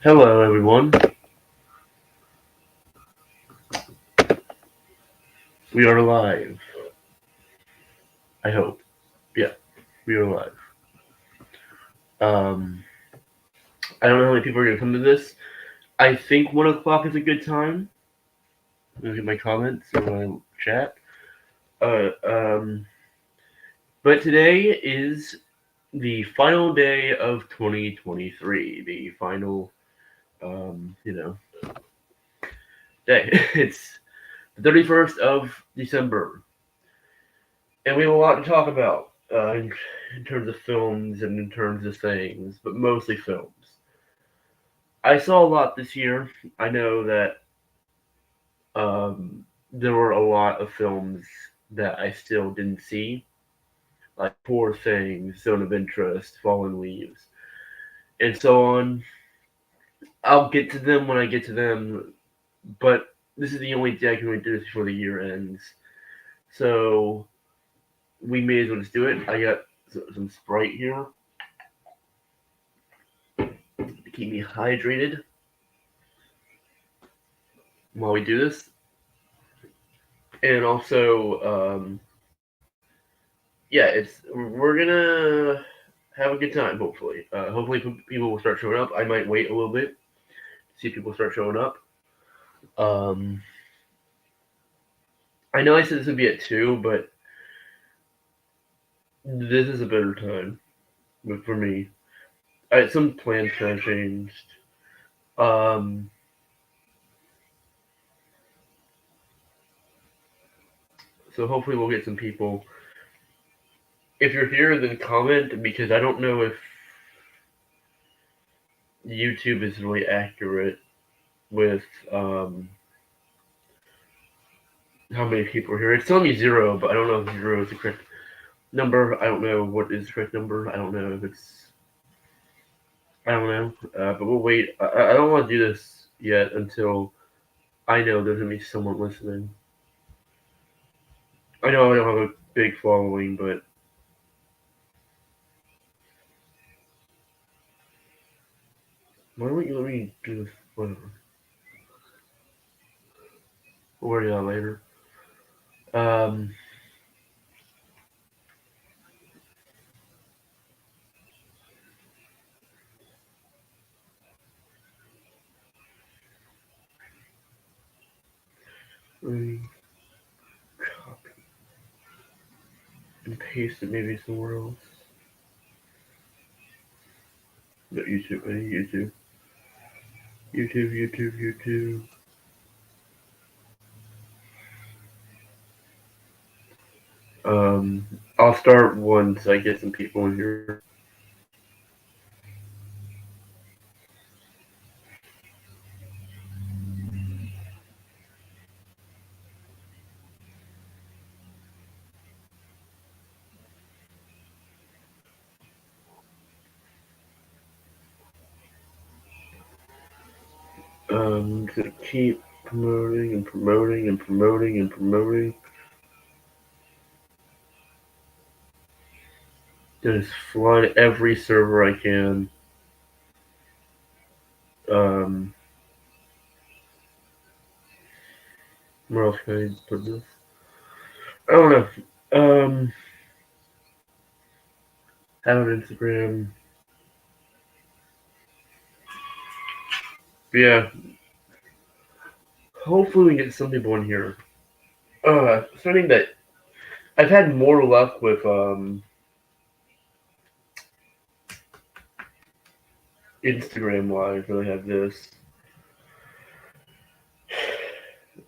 Hello, everyone. We are live. I hope. Yeah, we are live. Um, I don't know how many people are gonna come to this. I think 1 o'clock is a good time. Look at my comments or my chat. Uh, um, but today is the final day of 2023. The final, you know, day. It's the 31st of December, and we have a lot to talk about in terms of films and in terms of things, but mostly films. I saw a lot this year. I know that there were a lot of films that I still didn't see, like Poor Things, Zone of Interest, Fallen Leaves, and so on. I'll get to them when I get to them, but this is the only day I can really do this before the year ends. So we may as well just do it. I got some Sprite here to keep me hydrated while we do this, and also, yeah, we're gonna have a good time. Hopefully people will start showing up. I might wait a little bit to see if people start showing up. Um, I know I said this would be at 2, but this is a better time for me. Some plans kind of changed. Um, so hopefully we'll get some people. If you're here, then comment because I don't know if YouTube is really accurate with how many people are here. It's telling me 0, but I don't know if 0 is the correct number. I don't know what is the correct number. I don't know if it's. I don't know. But we'll wait. I don't want to do this yet until I know there's gonna be someone listening. I know I don't have a big following, but why don't you let me do this? Whatever. We'll worry about it later. Um, let me copy and paste it maybe somewhere else. No, YouTube. I need YouTube. YouTube. Um, I'll start once I get some people in here. Gonna keep promoting and promoting and promoting and promoting. Just flood every server I can. Um, where else can I put this? I don't know. Um, have an Instagram. But yeah, hopefully we get some people in here. Something that I've had more luck with Instagram Live than I have this.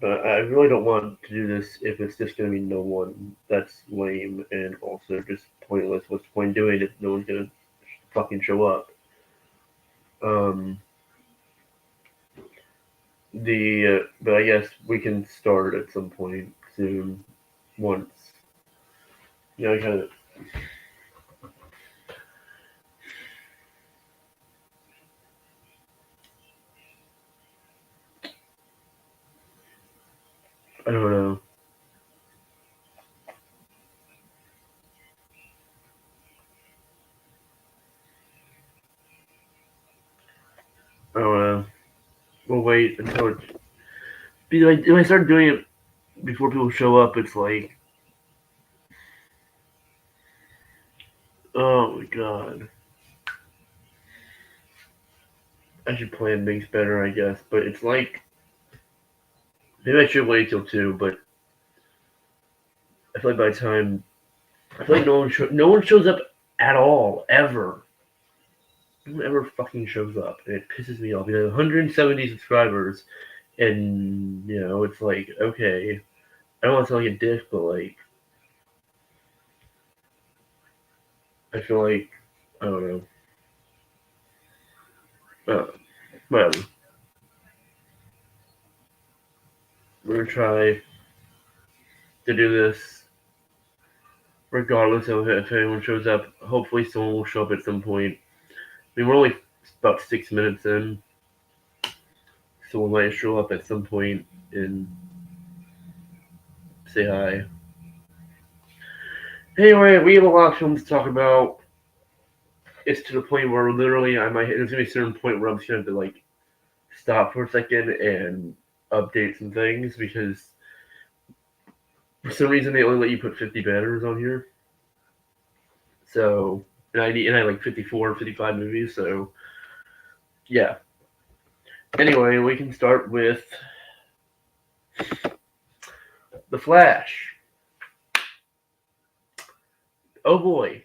But I really don't want to do this if it's just gonna be no one. That's lame and also just pointless. What's the point in doing it if no one's gonna fucking show up? Um, but I guess we can start at some point soon. Once, I kind of. I don't know. we'll wait until it. Be like, if I start doing it before people show up, it's like, oh my god. I should plan things better, I guess. But it's like, maybe I should wait till 2, but I feel like by the time, I feel like no one shows up at all, ever. No one ever fucking shows up, and it pisses me off. 170 subscribers, and, it's like, okay, I don't want to sound like a dick, but, like, I feel like, I don't know. Whatever. We're gonna try to do this regardless of if anyone shows up. Hopefully, someone will show up at some point. I mean, we're only about 6 minutes in. Someone might show up at some point and say hi. Anyway, we have a lot of films to talk about. It's to the point where literally there's gonna be a certain point where I'm just gonna have to like stop for a second and update some things because for some reason they only let you put 50 banners on here. So and I like 54, 55 movies. So yeah. Anyway, we can start with The Flash. Oh boy.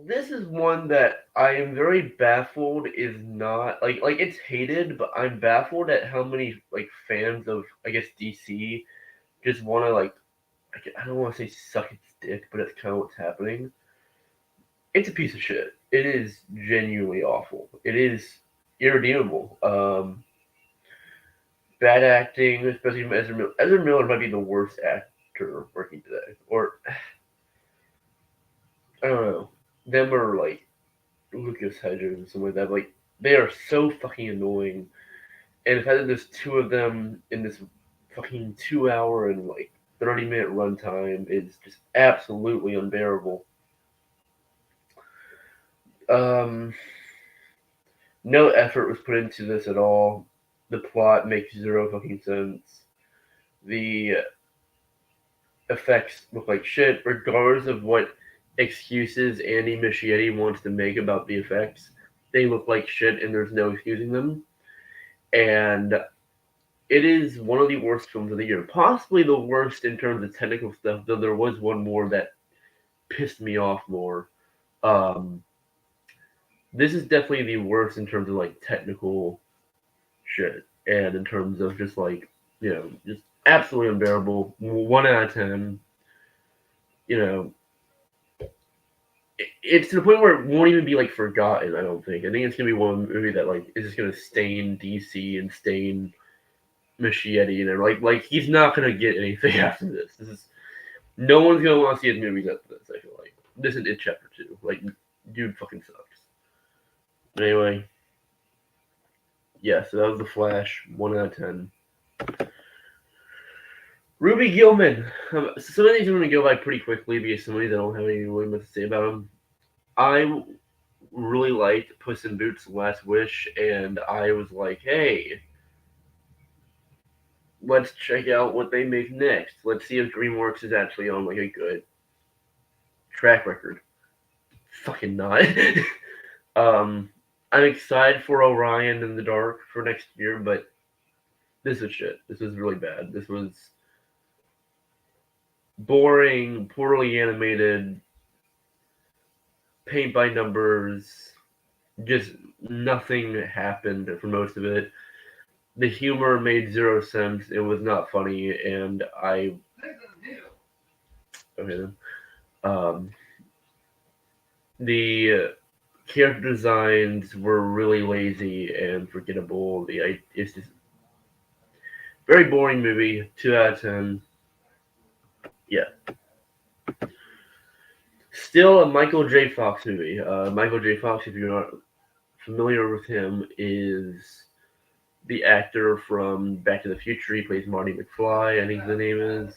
This is one that I am very baffled is not like it's hated, but I'm baffled at how many like fans of I guess DC just want to like I don't want to say suck its dick, but that's kind of what's happening. It's a piece of shit. It is genuinely awful. It is irredeemable. Bad acting, especially from Ezra Miller. Ezra Miller might be the worst actor working today, or I don't know. Them or like Lucas Hedges and something like that. Like they are so fucking annoying. And the fact that there's two of them in this fucking 2 hour and like 30-minute runtime is just absolutely unbearable. No effort was put into this at all. The plot makes zero fucking sense. The effects look like shit, regardless of what excuses Andy Muschietti wants to make about the effects. They look like shit, and there's no excusing them. And it is one of the worst films of the year, possibly the worst in terms of technical stuff. Though there was one more that pissed me off more. This is definitely the worst in terms of like technical shit, and in terms of just like just absolutely unbearable. 1 out of 10. It's to the point where it won't even be like forgotten. I don't think. I think it's gonna be one movie that like is just gonna stain DC and stain Muschietti, and like he's not gonna get anything after this. This is no one's gonna want to see his movies after this. I feel like this is it. Chapter 2. Like, dude, fucking sucks. But anyway, yeah. So that was The Flash. 1 out of 10. Ruby Gillman. Some of these I'm gonna go by pretty quickly because some of these I don't have anything really much to say about them. I really liked Puss in Boots: Last Wish, and I was like, hey, let's check out what they make next. Let's see if DreamWorks is actually on like a good track record. Fucking not. I'm excited for Orion in the Dark for next year, but this is shit. This was really bad. This was boring, poorly animated, paint by numbers. Just nothing happened for most of it. The humor made zero sense. It was not funny, and okay then. The character designs were really lazy and forgettable. It's just very boring movie. 2 out of 10. Yeah. Still a Michael J. Fox movie. Michael J. Fox, if you're not familiar with him, is the actor from Back to the Future. He plays Marty McFly, I think the name is.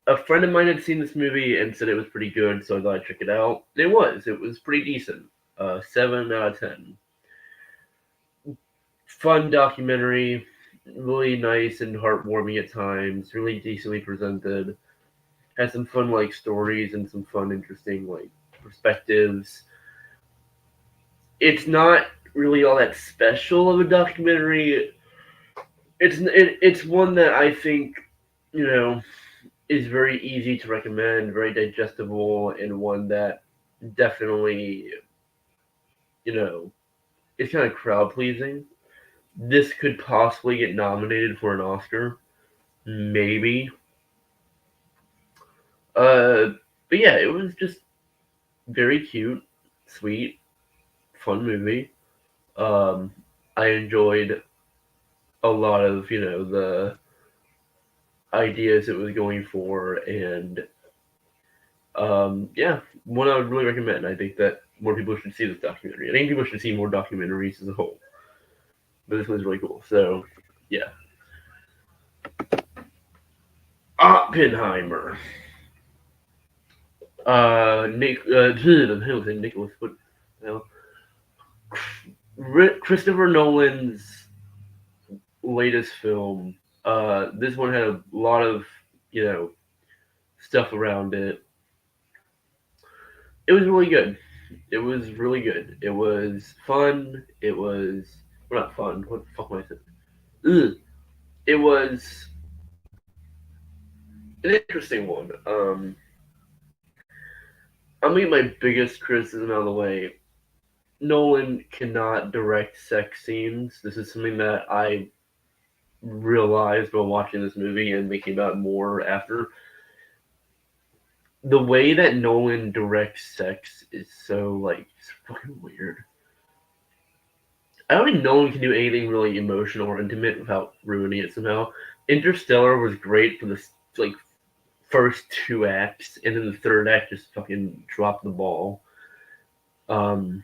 A friend of mine had seen this movie and said it was pretty good, so I thought I'd check it out. It was pretty decent. 7 out of 10. fun documentary, really nice and heartwarming at times, really decently presented. Has some fun like stories and some fun, interesting like perspectives. It's not really all that special of a documentary. It's one that I think you know is very easy to recommend, very digestible, and one that definitely you know is kind of crowd pleasing. This could possibly get nominated for an Oscar, maybe. Uh, but yeah, it was just very cute, sweet, fun movie. Um, I enjoyed a lot of the ideas it was going for, and yeah, one I would really recommend. I think that more people should see this documentary. I think people should see more documentaries as a whole. But this one's really cool. So yeah, Oppenheimer. Nicholas. What? You Christopher Nolan's latest film. This one had a lot of you know stuff around it. It was really good. It was really good. It was fun. It was well, not fun. What the fuck am I saying? Ugh. It was an interesting one. I'll make my biggest criticism out of the way. Nolan cannot direct sex scenes. This is something that I realized while watching this movie and thinking about it more after. The way that Nolan directs sex is so like it's fucking weird. I don't think Nolan can do anything really emotional or intimate without ruining it somehow. Interstellar was great for the like first two acts, and then the third act just fucking dropped the ball. Um,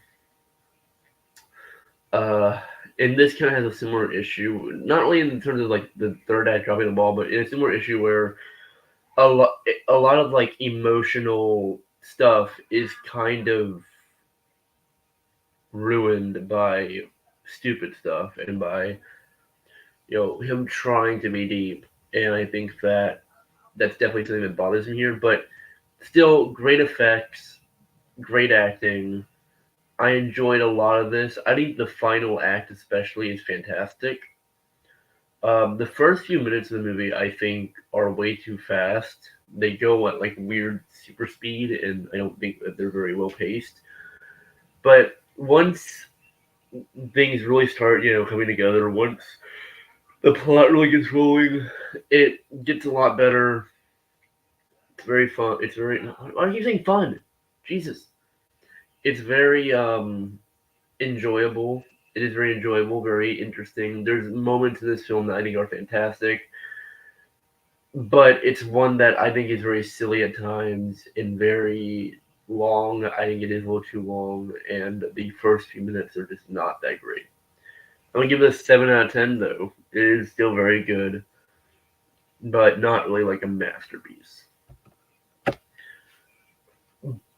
uh, and this kind of has a similar issue, not only in terms of like the third act dropping the ball, but in a similar issue where a lot, a lot of like emotional stuff is kind of ruined by stupid stuff and by him trying to be deep. And I think that that's definitely something that bothers me here. But still, great effects, great acting. I enjoyed a lot of this. I think the final act, especially, is fantastic. The first few minutes of the movie, I think, are way too fast. They go at like weird super speed, and I don't think that they're very well paced. But once things really start, coming together, once the plot really gets rolling, it gets a lot better. It's very fun. It's very. Why are you saying fun? Jesus. It's very enjoyable. It is very enjoyable, very interesting. There's moments in this film that I think are fantastic, but it's one that I think is very silly at times and very long. I think it is a little too long, and the first few minutes are just not that great. I'm gonna give it a 7 out of 10 though. It is still very good, but not really like a masterpiece.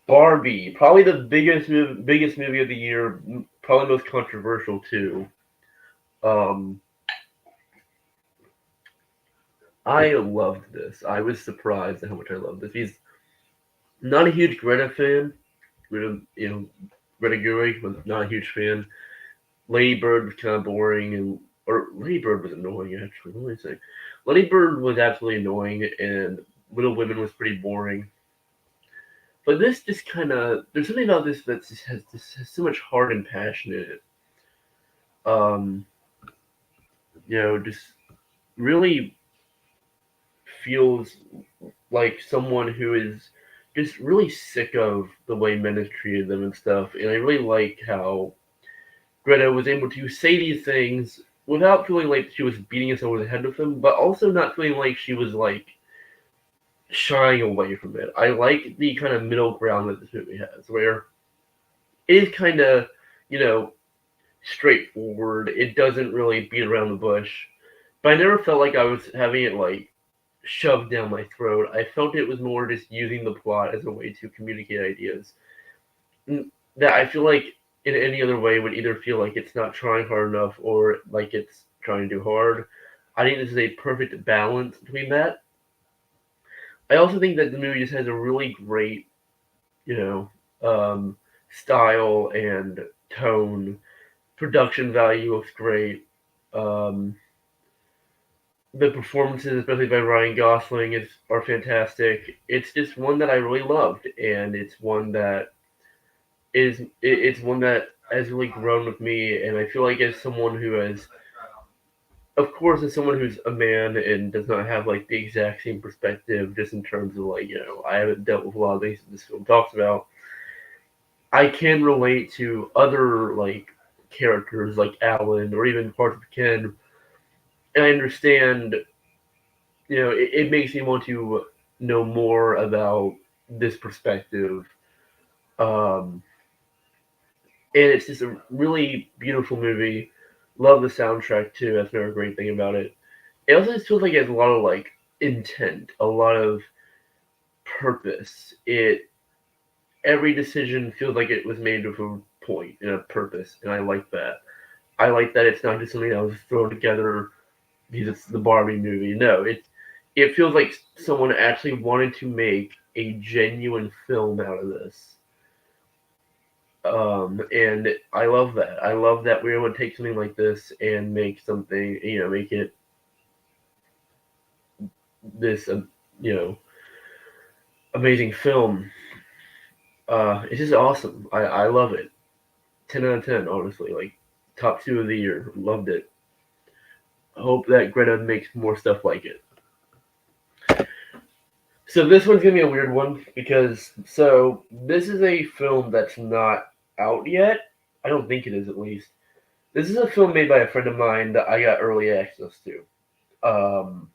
Barbie, probably the biggest movie of the year, probably most controversial too. Um, I loved this. I was surprised at how much I loved this. He's not a huge Greta fan. Greta Gerwig was not a huge fan. Lady Bird was kind of boring, or Lady Bird was annoying actually. What am I saying? Lady Bird was absolutely annoying, and Little Women was pretty boring. But this just kind of there's something about this that just has so much heart and passion in it. Um, just really feels like someone who is just really sick of the way men have treated them and stuff. And I really like how Greta was able to say these things without feeling like she was beating us over the head with them, but also not feeling like she was like shying away from it. I like the kind of middle ground that this movie has, where it is kind of, you know, straightforward. It doesn't really beat around the bush. But I never felt like I was having it like shoved down my throat. I felt it was more just using the plot as a way to communicate ideas. That I feel like in any other way would either feel like it's not trying hard enough or like it's trying too hard. I think this is a perfect balance between that. I also think that the movie just has a really great, you style and tone. Production value looks great. Um, the performances, especially by Ryan Gosling, are fantastic. It's just one that I really loved, and it's one that has really grown with me. And I feel like as someone who has, of course, as someone who's a man and does not have like the exact same perspective, just in terms of like I haven't dealt with a lot of things that this film talks about. I can relate to other like characters like Alan or even parts of Ken, and I understand. It makes me want to know more about this perspective. Um, and it's just a really beautiful movie. Love the soundtrack too. That's another great thing about it. It also just feels like it has a lot of like intent, a lot of purpose. Every decision feels like it was made with a point and a purpose, and I like that. I like that it's not just something that was thrown together because it's the Barbie movie. No, it feels like someone actually wanted to make a genuine film out of this. And I love that. I love that we are able to take something like this and make something, make it this, amazing film. It's just awesome. I love it. 10 out of 10, honestly. Like top two of the year. Loved it. Hope that Greta makes more stuff like it. So this one's gonna be a weird one because this is a film that's not out yet. I don't think it is, at least. This is a film made by a friend of mine that I got early access to. Um,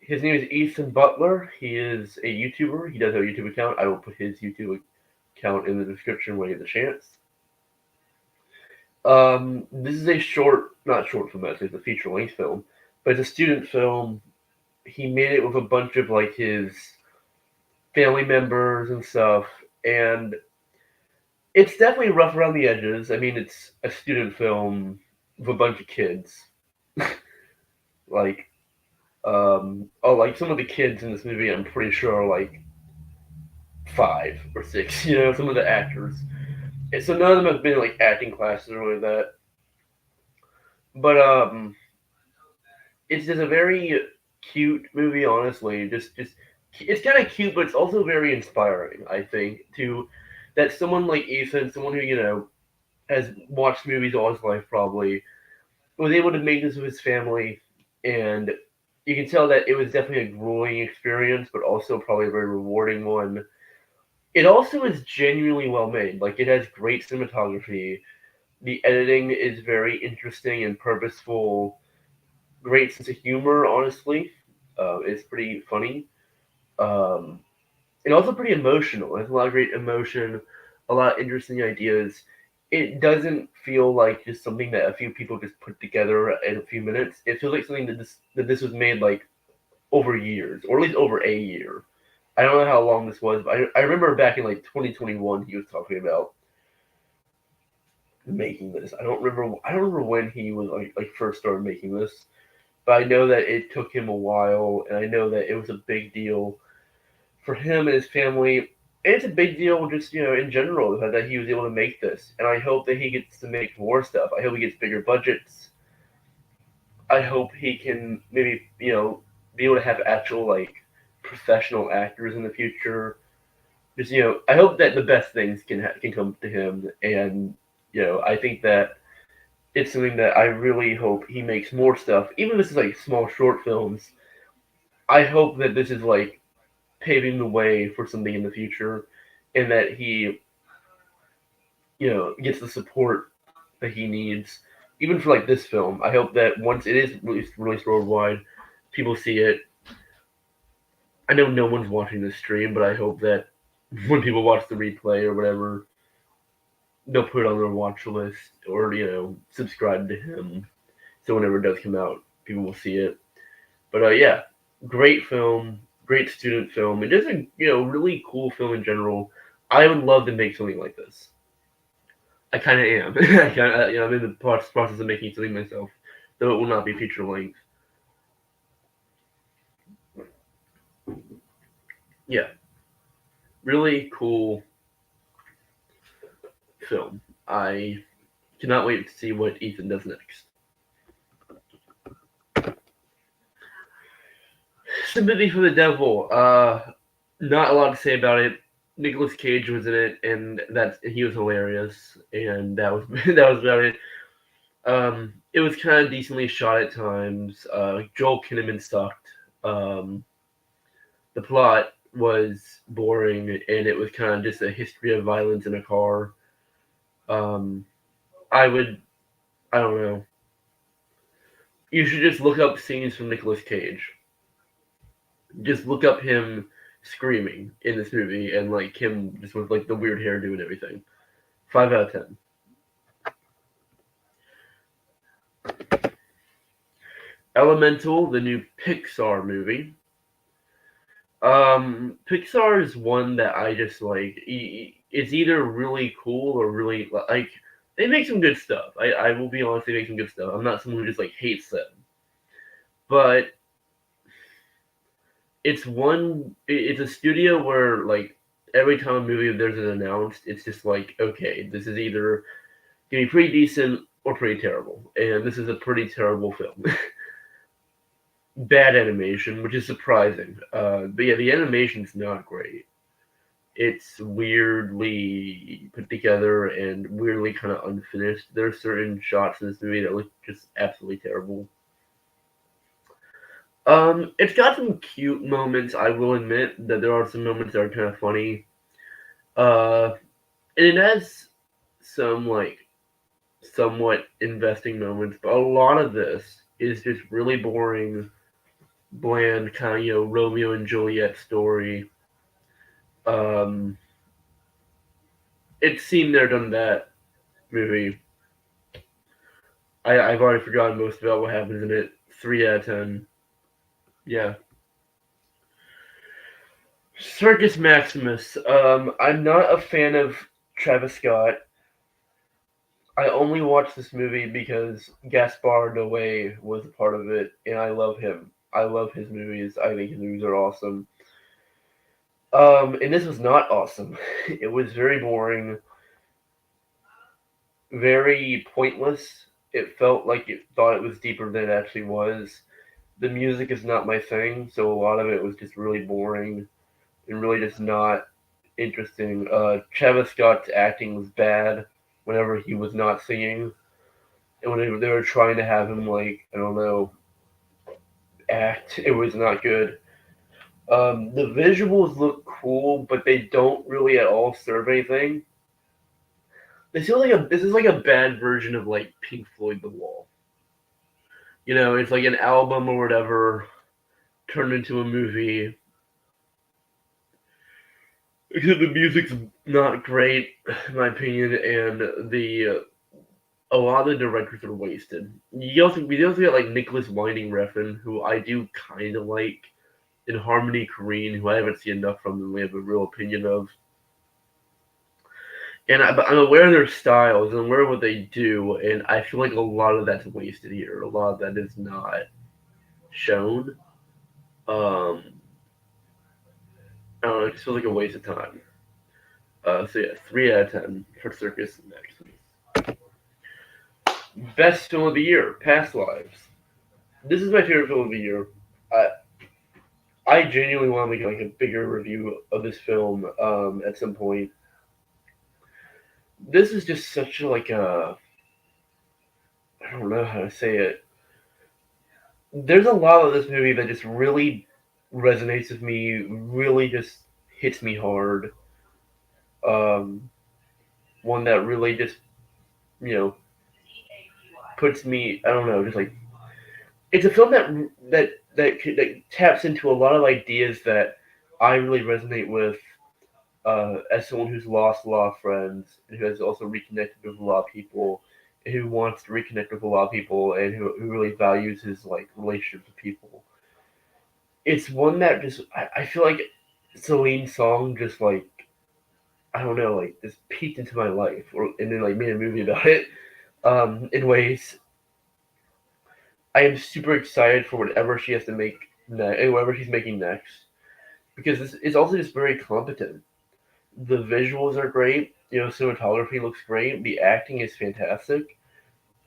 his name is Ethan Butler. He is a YouTuber. He does have a YouTube account. I will put his YouTube account in the description when I get the chance. This is a not short film, actually, it's a feature length film, but it's a student film. He made it with a bunch of like his family members and stuff, and it's definitely rough around the edges. I mean, it's a student film with a bunch of kids. Like, like some of the kids in this movie, I'm pretty sure are like 5 or 6. Some of the actors. And so none of them have been like acting classes or like that. But it's just a very cute movie, honestly. Just it's kind of cute, but it's also very inspiring. I think to that someone like Ethan, someone who has watched movies all his life, probably was able to make this with his family, and you can tell that it was definitely a grueling experience, but also probably a very rewarding one. It also is genuinely well made. Like it has great cinematography. The editing is very interesting and purposeful. Great sense of humor, honestly. It's pretty funny. Um, and also pretty emotional. It has a lot of great emotion, a lot of interesting ideas. It doesn't feel like just something that a few people just put together in a few minutes. It feels like something that this was made like over years, or at least over a year. I don't know how long this was, but I remember back in like 2021 he was talking about making this. I don't remember when he was like first started making this, but I know that it took him a while, and I know that it was a big deal for him and his family. And it's a big deal just, in general, the fact that he was able to make this. And I hope that he gets to make more stuff. I hope he gets bigger budgets. I hope he can maybe, be able to have actual, like, professional actors in the future. Just, I hope that the best things can come to him. And, I think that it's something that I really hope he makes more stuff. Even if this is, like, small short films, I hope that this is, like, paving the way for something in the future, and that he, gets the support that he needs, even for like this film. I hope that once it is released worldwide, people see it. I know no one's watching this stream, but I hope that when people watch the replay or whatever, they'll put it on their watch list or subscribe to him, so whenever it does come out, people will see it. But yeah, great film, great student film, and just a really cool film in general. I would love to make something like this. I kind of am. I'm in the process of making something myself, though it will not be feature length. Yeah, really cool film. I cannot wait to see what Ethan does next. Sympathy for the Devil. Not a lot to say about it. Nicolas Cage was in it, and he was hilarious, and that was that was about it. It was kind of decently shot at times. Joel Kinnaman sucked. Um, the plot was boring, and it was kind of just a history of violence in a car. Um, I would, I don't know. You should just look up scenes from Nicolas Cage. Just look up him screaming in this movie, and like him just with like the weird hairdo and everything. 5 out of 10. Elemental, the new Pixar movie. Pixar is one that I just like. It's either really cool or really like they make some good stuff. I will be honest, they make some good stuff. I'm not someone who just like hates them, but it's a studio where like every time a movie there's an announced, it's just like okay, this is either gonna be pretty decent or pretty terrible, and this is a pretty terrible film. Bad animation, which is surprising. But yeah, the animation's not great. It's weirdly put together and weirdly kind of unfinished. There are certain shots in this movie that look just absolutely terrible. It's got some cute moments. I will admit that there are some moments that are kind of funny. Uh, and it has some like somewhat investing moments, but a lot of this is just really boring, bland kind of Romeo and Juliet story. Um, it's seen there, done that movie. I've already forgotten most about what happens in it. 3 out of 10. Yeah. Circus Maximus. I'm not a fan of Travis Scott. I only watched this movie because Gaspar Noé was a part of it, and I love him. I love his movies. I think his movies are awesome. And this was not awesome. It was very boring, very pointless. It felt like it thought it was deeper than it actually was. The music is not my thing, so a lot of it was just really boring and really just not interesting. Travis Scott's acting was bad whenever he was not singing, and when they were trying to have him like I don't know act, it was not good. The visuals look cool, but they don't really at all serve anything. This is like a bad version of like Pink Floyd The Wall. You know, it's like an album or whatever turned into a movie. Because the music's not great, in my opinion, and the a lot of the directors are wasted. We also got like Nicholas Winding Refn, who I do kind of like, and Harmony Korine, who I haven't seen enough from them. We have a real opinion of, but I'm aware of their styles and I'm aware of what they do, and I feel like a lot of that's wasted here. A lot of that is not shown. Um, I don't know. It just feels like a waste of time. So yeah, 3 out of 10 for Circus Maximus. Best film of the year, Past Lives. This is my favorite film of the year. I I genuinely want to make like a bigger review of this film at some point. This is just such a, like a I don't know how to say it. There's a lot of this movie that just really resonates with me, really just hits me hard. Um, one that really just you know puts me I don't know just like it's a film that taps into a lot of ideas that I really resonate with as someone who's lost a lot of friends and who has also reconnected with a lot of people and who wants to reconnect with a lot of people and who really values his like relationships with people. It's one that just I feel like Celine Song just like I don't know, like just peeked into my life, and then like made a movie about it. In ways I am super excited for whatever she has to make and whatever she's making next, because this is also just very competent. The visuals are great. Cinematography looks great. The acting is fantastic.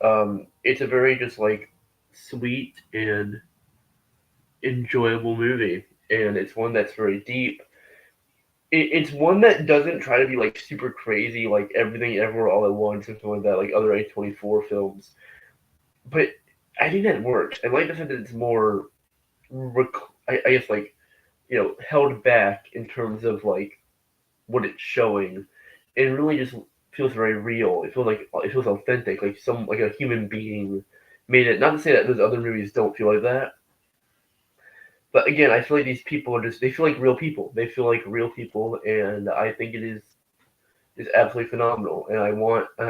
It's a very just like sweet and enjoyable movie, and it's one that's very deep. It's one that doesn't try to be like super crazy, like everything everywhere all at once, or something like that, like other A24 films. But I think that works. I like the fact that it's more, I guess, like held back in terms of like what it's showing. It really just feels very real. It feels authentic, like a human being made it. Not to say that those other movies don't feel like that, but again, I feel like these people they feel like real people. They feel like real people, and I think it is absolutely phenomenal. And I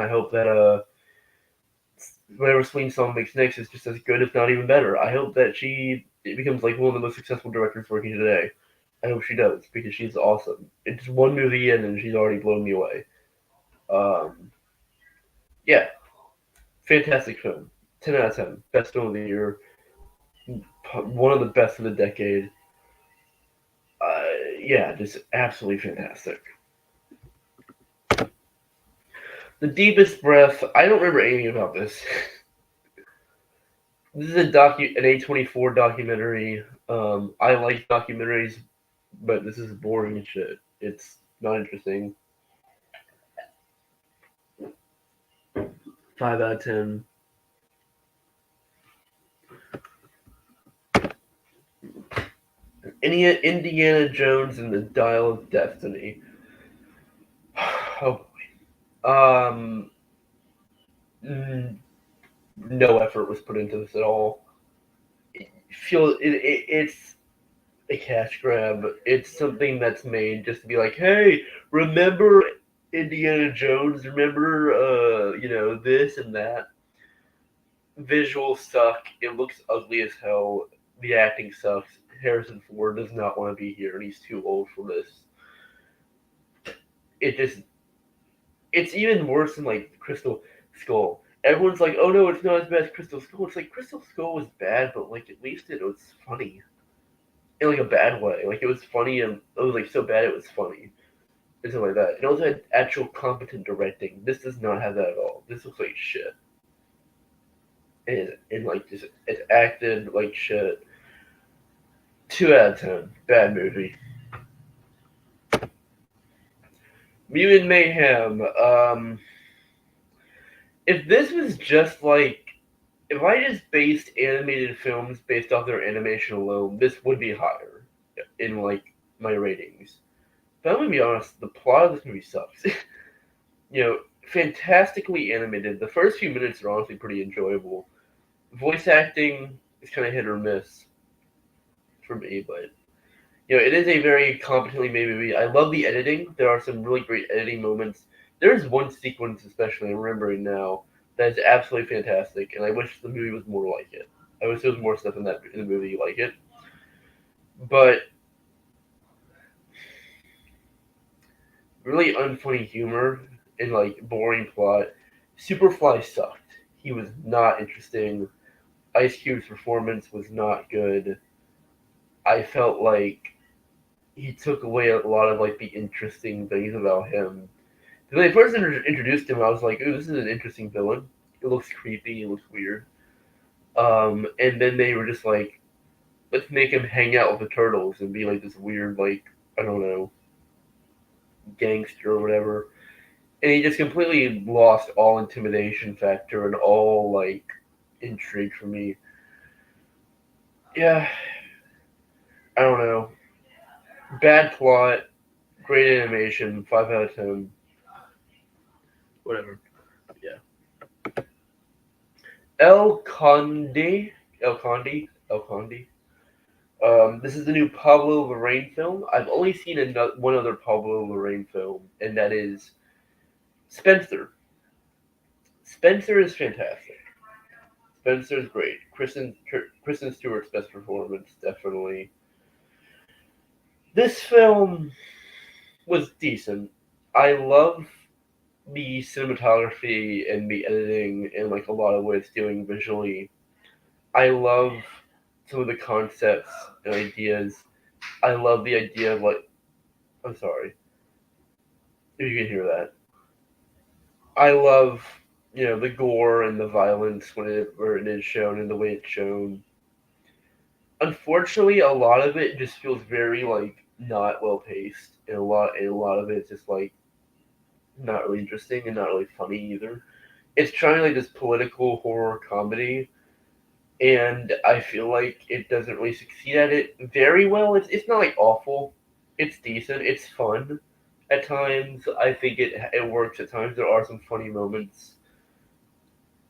hope that whatever Celine Song makes next is just as good, if not even better. I hope that it becomes like one of the most successful directors working today. I hope she does, because she's awesome. It's one movie in and she's already blown me away. Um, yeah, fantastic film. 10 out of 10. Best film of the year. One of the best of the decade. Yeah, just absolutely fantastic. The Deepest Breath. I don't remember anything about this. This is an A24 documentary. I like documentaries, but this is boring as shit. It's not interesting. 5 out of 10. Indiana Jones and the Dial of Destiny. Oh boy. No effort was put into this at all. It's a cash grab. It's something that's made just to be like, hey, remember Indiana Jones? Remember, this and that. Visuals suck. It looks ugly as hell. The acting sucks. Harrison Ford does not want to be here, and he's too old for this. It just, it's even worse than like Crystal Skull. Everyone's like, oh no, it's not as bad as Crystal Skull. It's like Crystal Skull was bad, but like at least it was funny in like a bad way. Like it was funny, and it was like so bad it was funny and stuff like that. It also had actual competent directing. This does not have that at all. This looks like shit, and like just it's acted like shit. 2 out of 10. Bad movie. Mutant Mayhem. If this was just like, if I just based animated films based off their animation alone, this would be higher in like my ratings. But I'm gonna be honest, the plot of this movie sucks. Fantastically animated. The first few minutes are honestly pretty enjoyable. Voice acting is kind of hit or miss for me, but it is a very competently made movie. I love the editing. There are some really great editing moments. There's one sequence, especially I'm remembering now, that is absolutely fantastic, and I wish the movie was more like it. I wish there was more stuff in the movie like it. But really unfunny humor and like boring plot. Superfly sucked. He was not interesting. Ice Cube's performance was not good. I felt like he took away a lot of like the interesting things about him. When they first introduced him, I was like, "Ooh, this is an interesting villain. It looks creepy. It looks weird." And then they were just like, "Let's make him hang out with the turtles and be like this weird, like I don't know, gangster or whatever." And he just completely lost all intimidation factor and all like intrigue for me. Yeah, I don't know. Bad plot, great animation, 5 out of 10. Whatever. Yeah. El Conde. El Conde. El Conde. This is the new Pablo Larraín film. I've only seen one other Pablo Larraín film, and that is Spencer. Spencer is fantastic. Spencer's great. Kristen Stewart's best performance, definitely. This film was decent. I love the cinematography and the editing and like a lot of what it's doing visually. I love some of the concepts and ideas. I love the idea of like, I'm sorry if you can hear that. I love, the gore and the violence where it is shown and the way it's shown. Unfortunately, a lot of it just feels very like not well paced, and a lot of it's just like not really interesting and not really funny either. It's trying like this political horror comedy, and I feel like it doesn't really succeed at it very well. It's not like awful. It's decent. It's fun at times. I think it works at times. There are some funny moments,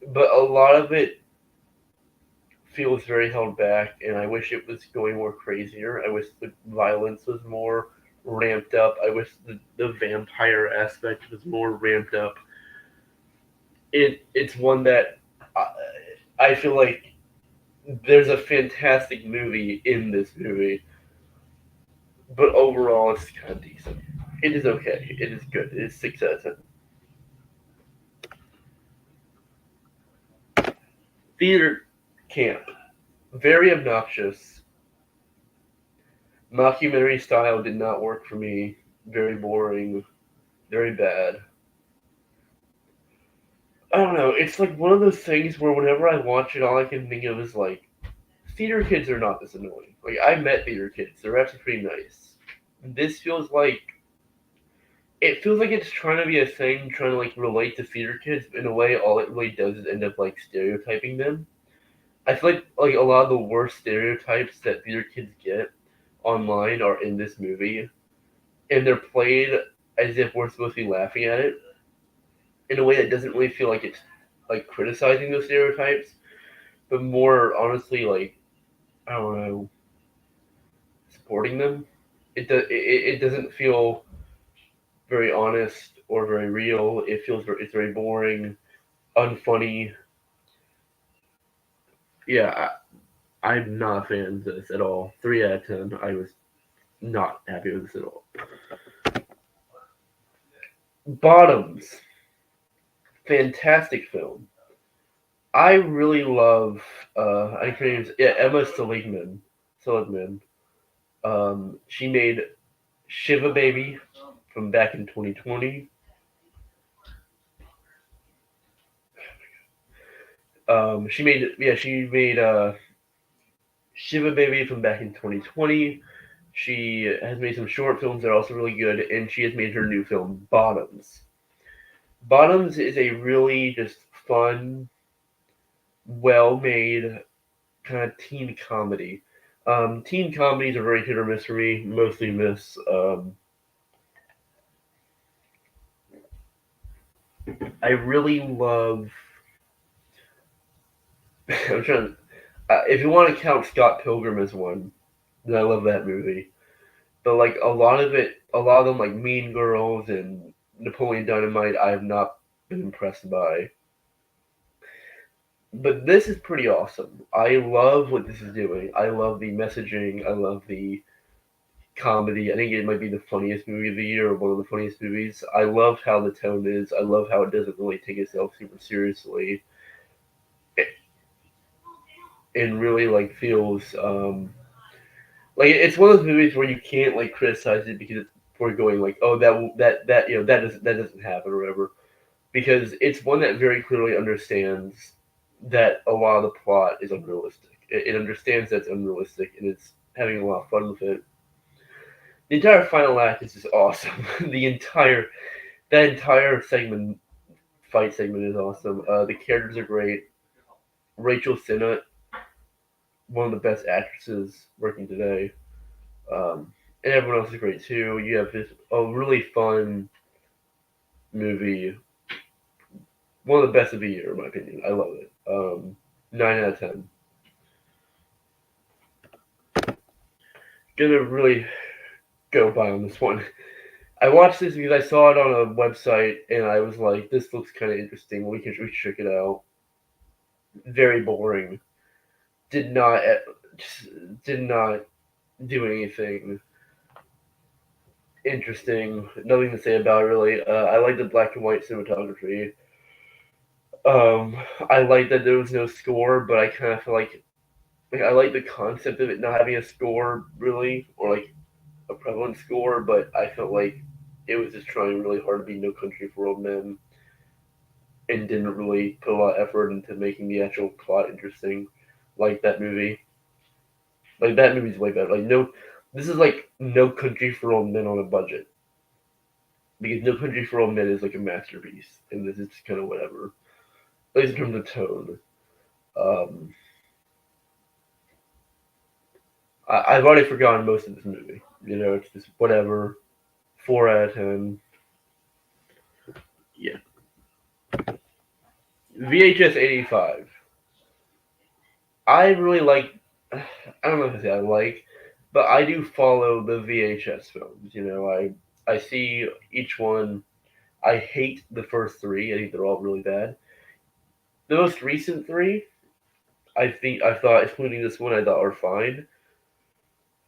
but a lot of it feels very held back, and I wish it was going more crazier. I wish the violence was more ramped up. I wish the vampire aspect was more ramped up. It's one that I, I feel like there's a fantastic movie in this movie, but overall it's kind of decent. It is okay. It is good. It is 6 out of 10. Theater camp, very obnoxious. Mockumentary style did not work for me. Very boring. Very bad. I don't know. It's like one of those things where whenever I watch it, all I can think of is like, theater kids are not this annoying. Like I met theater kids; they're actually pretty nice. This feels like it feels like it's trying to be a thing, trying to like relate to theater kids. But in a way, all it really does is end up like stereotyping them. I feel like a lot of the worst stereotypes that theater kids get online are in this movie, and they're played as if we're supposed to be laughing at it in a way that doesn't really feel like it's like criticizing those stereotypes, but more honestly like I don't know, supporting them. It doesn't feel very honest or very real. It's very boring, unfunny. Yeah, I'm not a fan of this at all. 3 out of 10. I was not happy with this at all. Bottoms, fantastic film. I really love. I think her name's Emma Seligman. Seligman. She made Shiva Baby from back in 2020. She made Shiva Baby from back in 2020. She has made some short films that are also really good, and she has made her new film Bottoms. Bottoms is a really just fun, well made kind of teen comedy. Teen comedies are very hit or miss for me, mostly miss. I really love. I'm trying. If you want to count Scott Pilgrim as one, then I love that movie. But like a lot of them, like Mean Girls and Napoleon Dynamite, I have not been impressed by. But this is pretty awesome. I love what this is doing. I love the messaging. I love the comedy. I think it might be the funniest movie of the year, or one of the funniest movies. I love how the tone is. I love how it doesn't really take itself super seriously, and really like feels like it's one of those movies where you can't like criticize it because it's for going like, oh that doesn't happen or whatever, because it's one that very clearly understands that a lot of the plot is unrealistic. It understands that's unrealistic, and it's having a lot of fun with it. The entire final act is just awesome. That entire fight segment is awesome. The characters are great. Rachel Sennott, one of the best actresses working today, and everyone else is great too. You have this a really fun movie, one of the best of the year in my opinion. I love it. 9 out of 10. Gonna really go by on this one. I watched this because I saw it on a website and I was like, this looks kind of interesting. We should check it out. Very boring. Did not just did not do anything. interesting. Nothing to say about it really. I like the black and white cinematography. I like that there was no score, but I kind of feel like I like the concept of it not having a score really, or like a prevalent score. But I felt like it was just trying really hard to be No Country for Old Men, and didn't really put a lot of effort into making the actual plot interesting, like that movie. Like that movie's way better. Like no, this is like No Country for Old Men on a budget, because No Country for Old Men is like a masterpiece, and this is kind of whatever. At least in terms of tone. Um, I've already forgotten most of this movie. You know, it's just whatever. 4 out of 10. Yeah. VHS 85. I really like. I don't know if I say I like, but I do follow the VHS films. You know, I see each one. I hate the first three. I think they're all really bad. The most recent three, I thought, excluding this one, I thought are fine.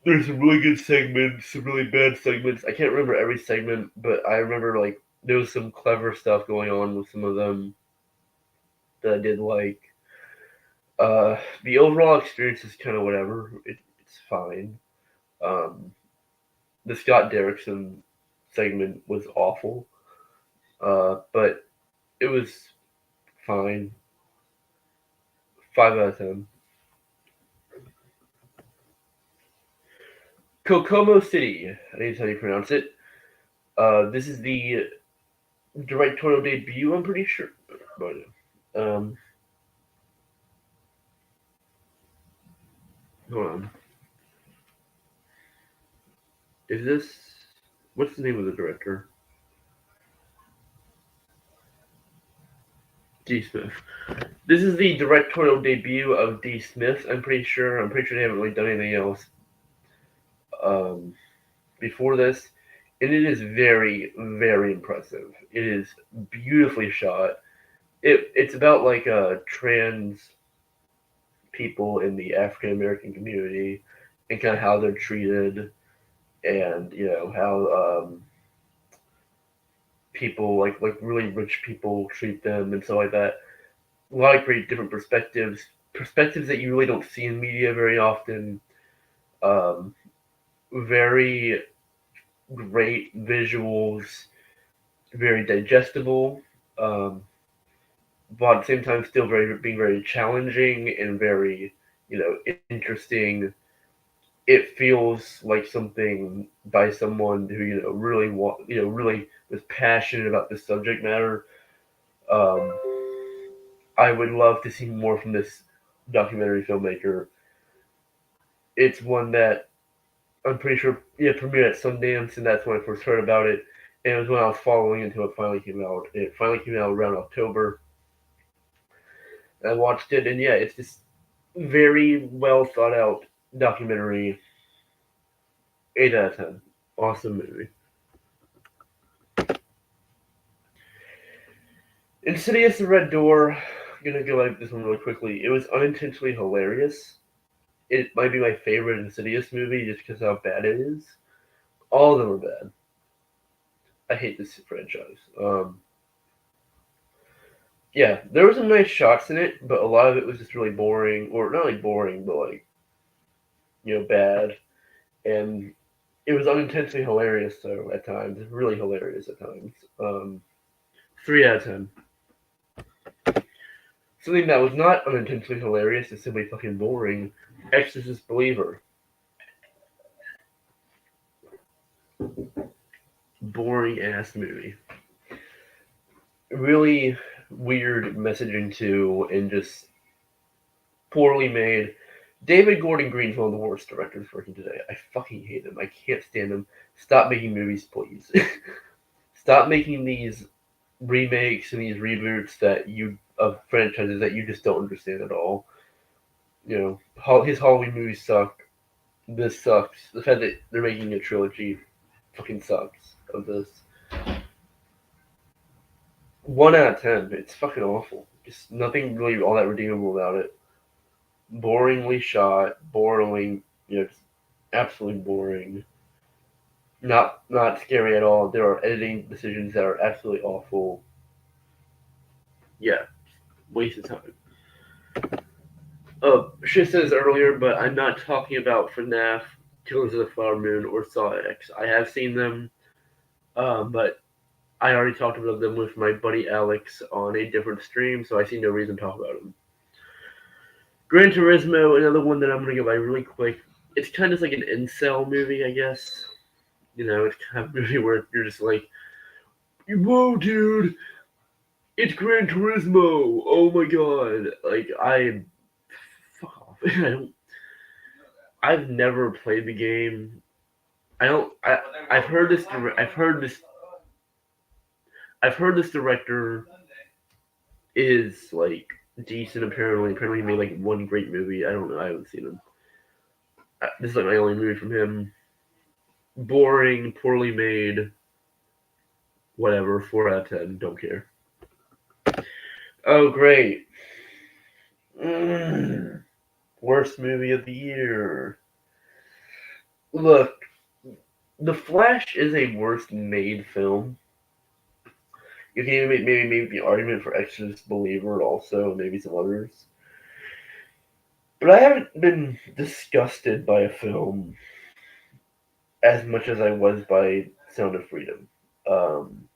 There's some really good segments, some really bad segments. I can't remember every segment, but I remember like there was some clever stuff going on with some of them that I did like. The overall experience is kind of whatever. It's fine. Um, the Scott Derrickson segment was awful, but it was fine. 5 out of 10. Kokomo City. I think that's how you pronounce it. This is the directorial debut. I'm pretty sure. Um, hold on. Is this what's the name of the director? D. Smith. This is the directorial debut of D. Smith. I'm pretty sure. I'm pretty sure they haven't really done anything else um, before this, and it is very, very impressive. It is beautifully shot. It's about like trans people in the African American community and kind of how they're treated, and you know how people like really rich people treat them and stuff like that. A lot of great different perspectives that you really don't see in media very often. Um, very great visuals, very digestible, um, but at the same time still being very challenging and very interesting. It feels like something by someone who really was passionate about the subject matter. Um, I would love to see more from this documentary filmmaker. It's one that I'm pretty sure premiered at Sundance, and that's when I first heard about it. And it was when I was following until it finally came out. It finally came out around October. And I watched it, and yeah, it's just very well thought out documentary. 8 out of 10. Awesome movie. Insidious: The Red Door. I'm gonna go at this one really quickly. It was unintentionally hilarious. It might be my favorite Insidious movie just because how bad it is. All of them are bad. I hate this franchise. Yeah, there were some nice shots in it, but a lot of it was just really boring, or not like boring, but like bad. And it was unintentionally hilarious though at times, really hilarious at times. 3 out of 10. Something that was not unintentionally hilarious is simply fucking boring. Exorcist Believer. Boring ass movie. Really weird messaging too, and just poorly made. David Gordon Green's one of the worst directors working today. I fucking hate him. I can't stand him. Stop making movies, please. Stop making these remakes and these reboots of franchises that you just don't understand at all. His Halloween movies suck. This sucks. The fact that they're making a trilogy fucking sucks of this. 1 out of 10. It's fucking awful. Just nothing really all that redeemable about it. Boringly shot, just absolutely boring. Not scary at all. There are editing decisions that are absolutely awful. Yeah, waste of time. She says earlier, but I'm not talking about FNAF, Killers of the Flower Moon, or Saw X. I have seen them, but I already talked about them with my buddy Alex on a different stream, so I see no reason to talk about them. Gran Turismo, another one that I'm gonna go by really quick. It's kind of like an incel movie, I guess. You know, it's kind of a movie where you're just like, whoa, dude, it's Gran Turismo. Oh my god, like I fuck off. I don't. I've never played the game. I don't. I've heard this. I've heard this. I've heard this director is like decent. Apparently, he made like one great movie. I don't know. I haven't seen him. This is like my only movie from him. Boring, poorly made. Whatever. 4 out of 10. Don't care. Oh great. Mm, worst movie of the year. Look, The Flash is a worst made film. You can even maybe make the argument for Exorcist Believer also, maybe some others. But I haven't been disgusted by a film as much as I was by Sound of Freedom. Um,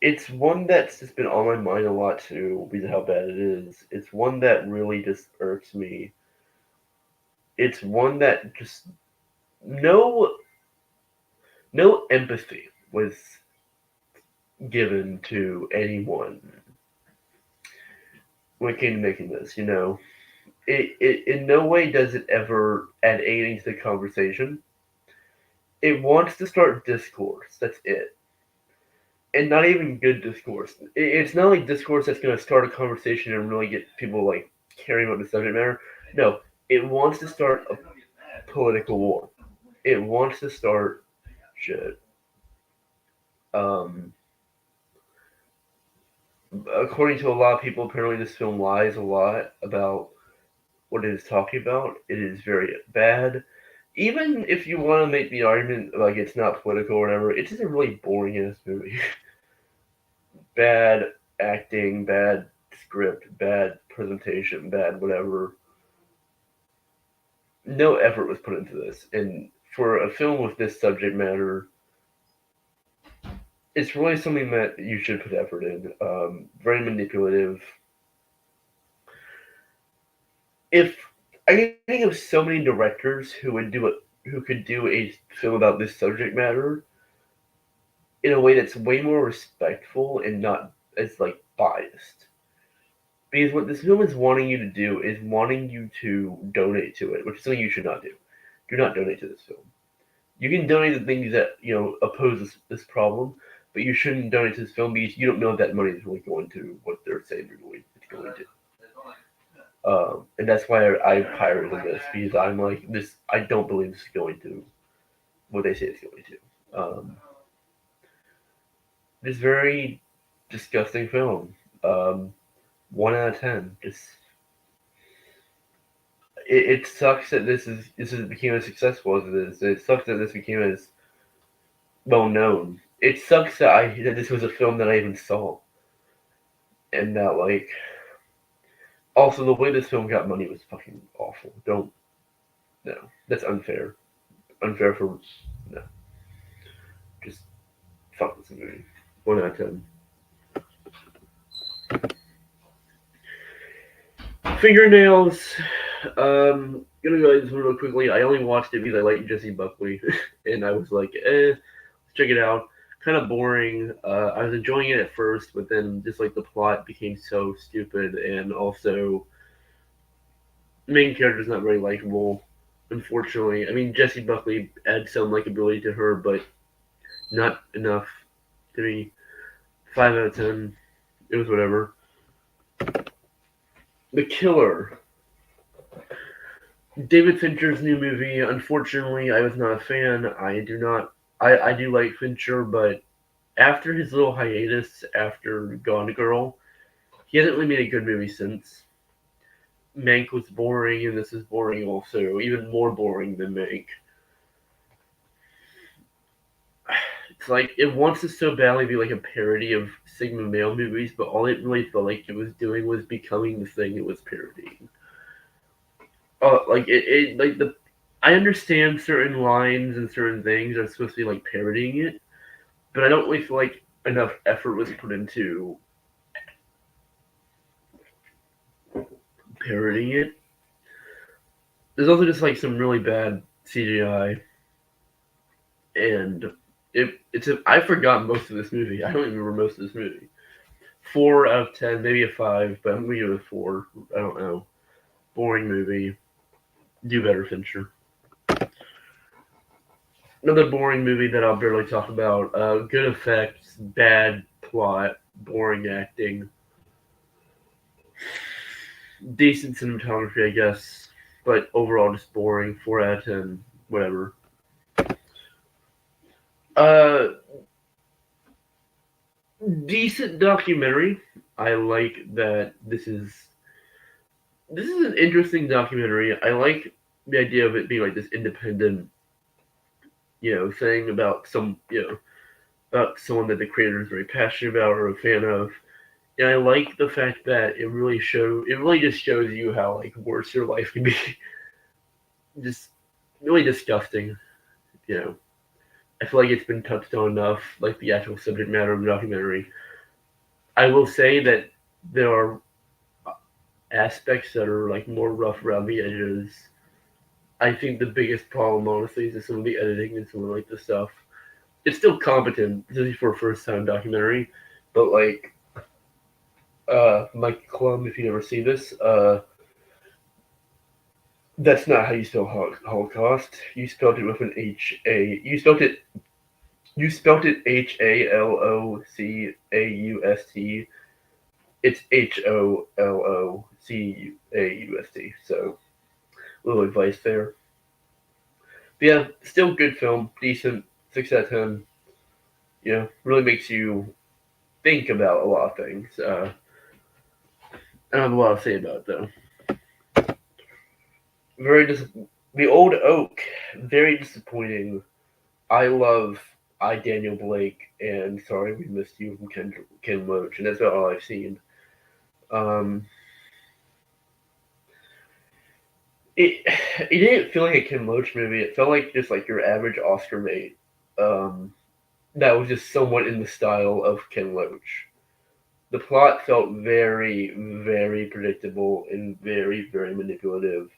it's one that's just been on my mind a lot too, because of how bad it is. It's one that really just irks me. It's one that just no no empathy was given to anyone when it came to making this. You know, it in no way does it ever add anything to the conversation. It wants to start discourse. That's it. And not even good discourse. It's not like discourse that's going to start a conversation and really get people like caring about the subject matter. No, it wants to start a political war. It wants to start shit. Um, according to a lot of people, apparently this film lies a lot about what it is talking about. It is very bad. Even if you want to make the argument like it's not political or whatever, it's just a really boring ass movie. Bad acting, bad script, bad presentation, bad whatever. No effort was put into this, and for a film with this subject matter, it's really something that you should put effort in. Very manipulative. If I can think of so many directors who would do it, who could do a film about this subject matter in a way that's way more respectful and not as like biased. Because what this film is wanting you to do is wanting you to donate to it, which is something you should not do. Do not donate to this film. You can donate to things that oppose this problem, but you shouldn't donate to this film because you don't know if that money is really going to what they're saying it's going to. And that's why I pirated this because I'm like this. I don't believe this is going to what they say it's going to. This very disgusting film. 1 out of 10. Just it sucks that this became as successful as it is. It sucks that this became as well known. It sucks that this was a film that I even saw, and that like also the way this film got money was fucking awful. Don't no, that's unfair. Unfair for no. Just fuck this movie. 1 out of 10. Fingernails. Gonna go into this real quickly. I only watched it because I like Jesse Buckley, and I was like, let's check it out. Kind of boring. I was enjoying it at first, but then just like the plot became so stupid, and also the main character's not very likable. Unfortunately, I mean Jesse Buckley adds some likability to her, but not enough to me. 5 out of 10. It was whatever. The Killer. David Fincher's new movie. Unfortunately, I was not a fan. I do not. I do like Fincher, but after his little hiatus after Gone Girl, he hasn't really made a good movie since. Mank was boring, and this is boring also, even more boring than Mank. It's like it wants to so badly be like a parody of Sigma male movies, but all it really felt like it was doing was becoming the thing it was parodying. Like it like the I understand certain lines and certain things are supposed to be like parodying it, but I don't really feel like enough effort was put into parodying it. There's also just like some really bad CGI, and I forgot most of this movie. I don't even remember most of this movie. 4 out of 10, maybe a 5, but I'm gonna give it a 4. I don't know. Boring movie. Do better, Fincher. Another boring movie that I'll barely talk about. Good effects, bad plot, boring acting, decent cinematography, I guess, but overall just boring. 4 out of 10, whatever. Uh, Decent documentary. I like that this is an interesting documentary. I like the idea of it being like this independent, thing about about someone that the creator is very passionate about or a fan of. And I like the fact that it really just shows you how like worse your life can be. Just really disgusting, you know. I feel like it's been touched on enough, like the actual subject matter of the documentary. I will say that there are aspects that are like more rough around the edges. I think the biggest problem, honestly, is just some of the editing and some of like the stuff. It's still competent, especially for a first time documentary, but like Mike Klum, if you never see this, that's not how you spell Holocaust. You spelled it with an H A. You spelled it HALOCAUST. It's HOLOCAUST. So, little advice there. But yeah, still good film, decent, 6 out of 10. Really makes you think about a lot of things. I don't have a lot to say about it though. Very The Old Oak, very disappointing. I love Daniel Blake and Sorry We Missed You from Ken Loach, and that's about all I've seen. Um, it it didn't feel like a Ken Loach movie. It felt like just like your average Oscar bait. Um, that was just somewhat in the style of Ken Loach. The plot felt very, very predictable and very, very manipulative.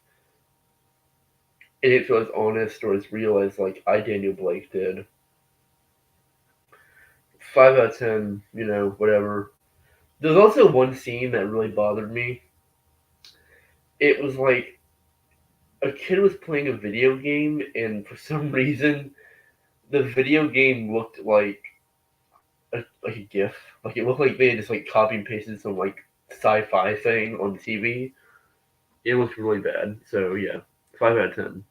It didn't feel as honest or as real as like Daniel Blake did. 5 out of 10, whatever. There's also one scene that really bothered me. It was like a kid was playing a video game, and for some reason, the video game looked like a GIF. Like it looked like they had just like copy and pasted some like sci-fi thing on the TV. It looked really bad. So yeah, 5 out of 10.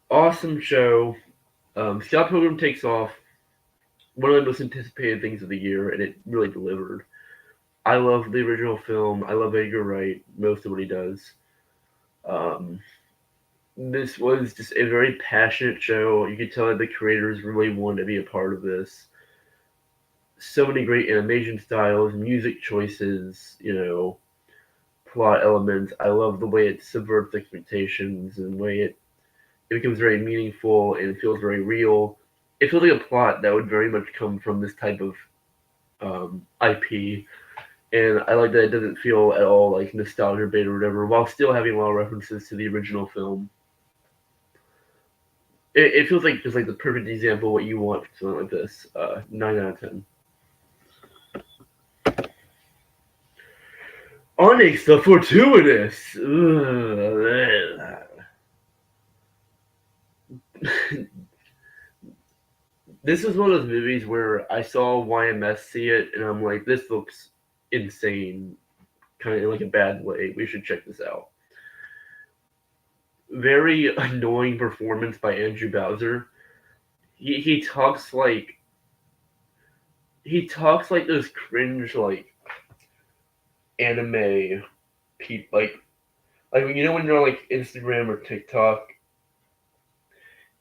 Awesome show. Scott Pilgrim takes off. One of the most anticipated things of the year, and it really delivered. I love the original film. I love Edgar Wright, most of what he does. Um, this was just a very passionate show. You could tell that the creators really wanted to be a part of this. So many great animation styles, music choices, plot elements. I love the way it subverts expectations and the way it becomes very meaningful and feels very real. It feels like a plot that would very much come from this type of IP, and I like that it doesn't feel at all like nostalgia bait or whatever, while still having a lot of references to the original film. It feels like just like the perfect example of what you want for something like this. 9 out of 10. Onyx the Fortuitous. This is one of those movies where I saw YMS see it, and I'm like, this looks insane, kind of in like a bad way. We should check this out. Very annoying performance by Andrew Bowser. He talks like those cringe like anime people like when you're on like Instagram or TikTok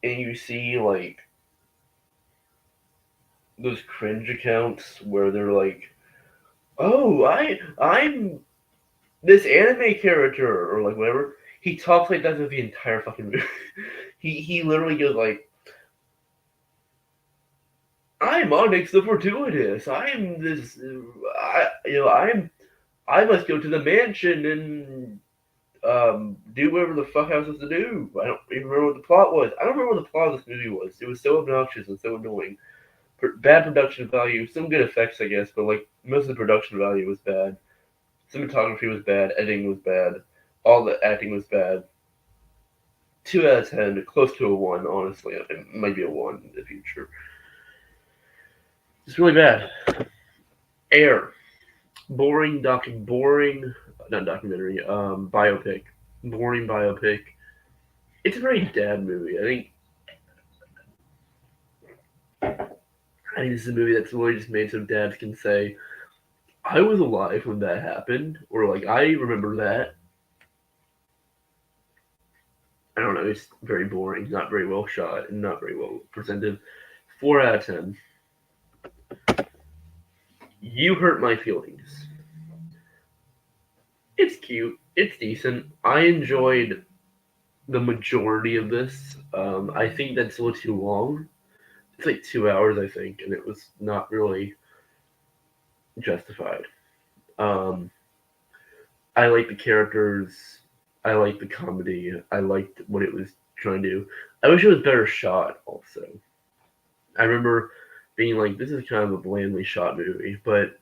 and you see like those cringe accounts where they're like, "Oh, I'm this anime character," or like whatever. He talks like that through the entire fucking movie. he literally goes like, "I'm Onyx the Fortuitous. I'm this. I must go to the mansion and do whatever the fuck I was supposed to do. I don't even remember what the plot was. I don't remember what the plot of this movie was. It was so obnoxious and so annoying. Bad production value, some good effects, I guess, but like most of the production value was bad. Cinematography was bad. Editing was bad. All the acting was bad. 2 out of 10, close to a 1, honestly. It might be a 1 in the future. It's really bad. Air. Not documentary, biopic. Boring biopic. It's a very dad movie. I think this is a movie that's really just made so dads can say, I was alive when that happened, or like, I remember that. I don't know, it's very boring, not very well shot, and not very well presented. 4 out of 10. You Hurt My Feelings. It's cute. It's decent. I enjoyed the majority of this. I think that's a little too long. It's like 2 hours, I think, and it was not really justified. Um, I like the characters. I like the comedy. I liked what it was trying to do. I wish it was better shot. Also, I remember being like, "This is kind of a blandly shot movie," but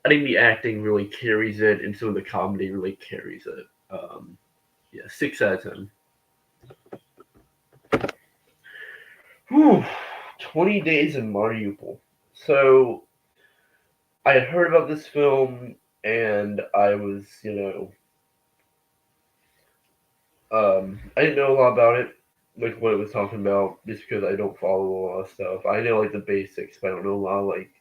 I think the acting really carries it, and some of the comedy really carries it. Yeah, 6 out of 10. Whew. 20 Days in Mariupol. So I had heard about this film, and I was, I didn't know a lot about it, like what it was talking about, just because I don't follow a lot of stuff. I know like the basics, but I don't know a lot. Like,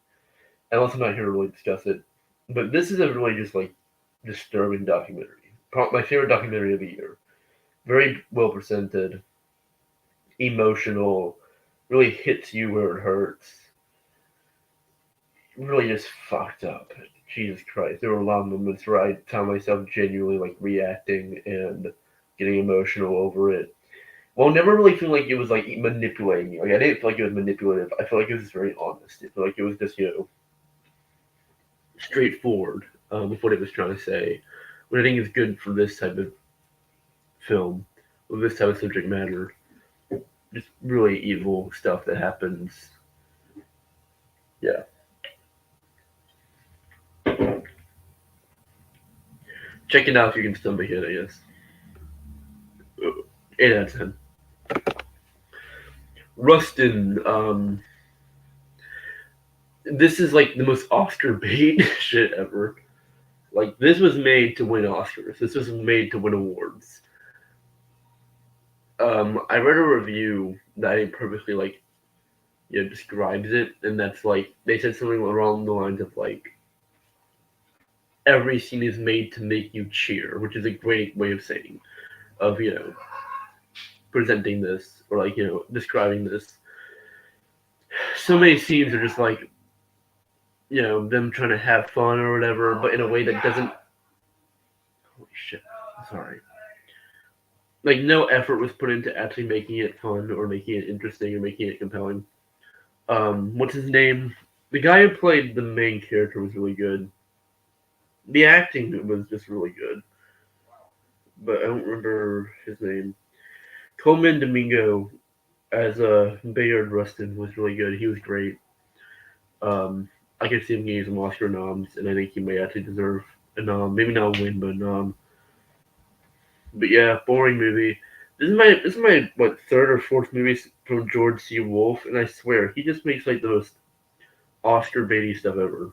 unless I'm not here to really discuss it. But this is a really just like disturbing documentary. My favorite documentary of the year. Very well presented, emotional, really hits you where it hurts. Really just fucked up. Jesus Christ. There were a lot of moments where I found myself genuinely like reacting and getting emotional over it. Well, never really feel like it was like manipulating me. Like I didn't feel like it was manipulative. I feel like it was very honest. I feel like it was just straightforward with what it was trying to say. What I think is good for this type of film, with this type of subject matter. Just really evil stuff that happens. Yeah. Check it out if you can stomach it, I guess. 8 out of 10. Rustin, this is like the most Oscar bait shit ever. Like, this was made to win Oscars. This was made to win awards. I read a review that I think perfectly like describes it, and that's like they said something along the lines of like every scene is made to make you cheer, which is a great way of saying of presenting this or like describing this. So many scenes are just like them trying to have fun or whatever, but in a way that doesn't. Holy shit! Sorry. Like no effort was put into actually making it fun or making it interesting or making it compelling. What's his name? The guy who played the main character was really good. The acting was just really good, but I don't remember his name. Coleman Domingo as Bayard Rustin was really good. He was great. I could see him getting some Oscar noms, and I think he may actually deserve a nom. Maybe not a win, but a nom. But yeah, boring movie. This is my what third or fourth movie from George C. Wolfe, and I swear he just makes like the most Oscar baity stuff ever.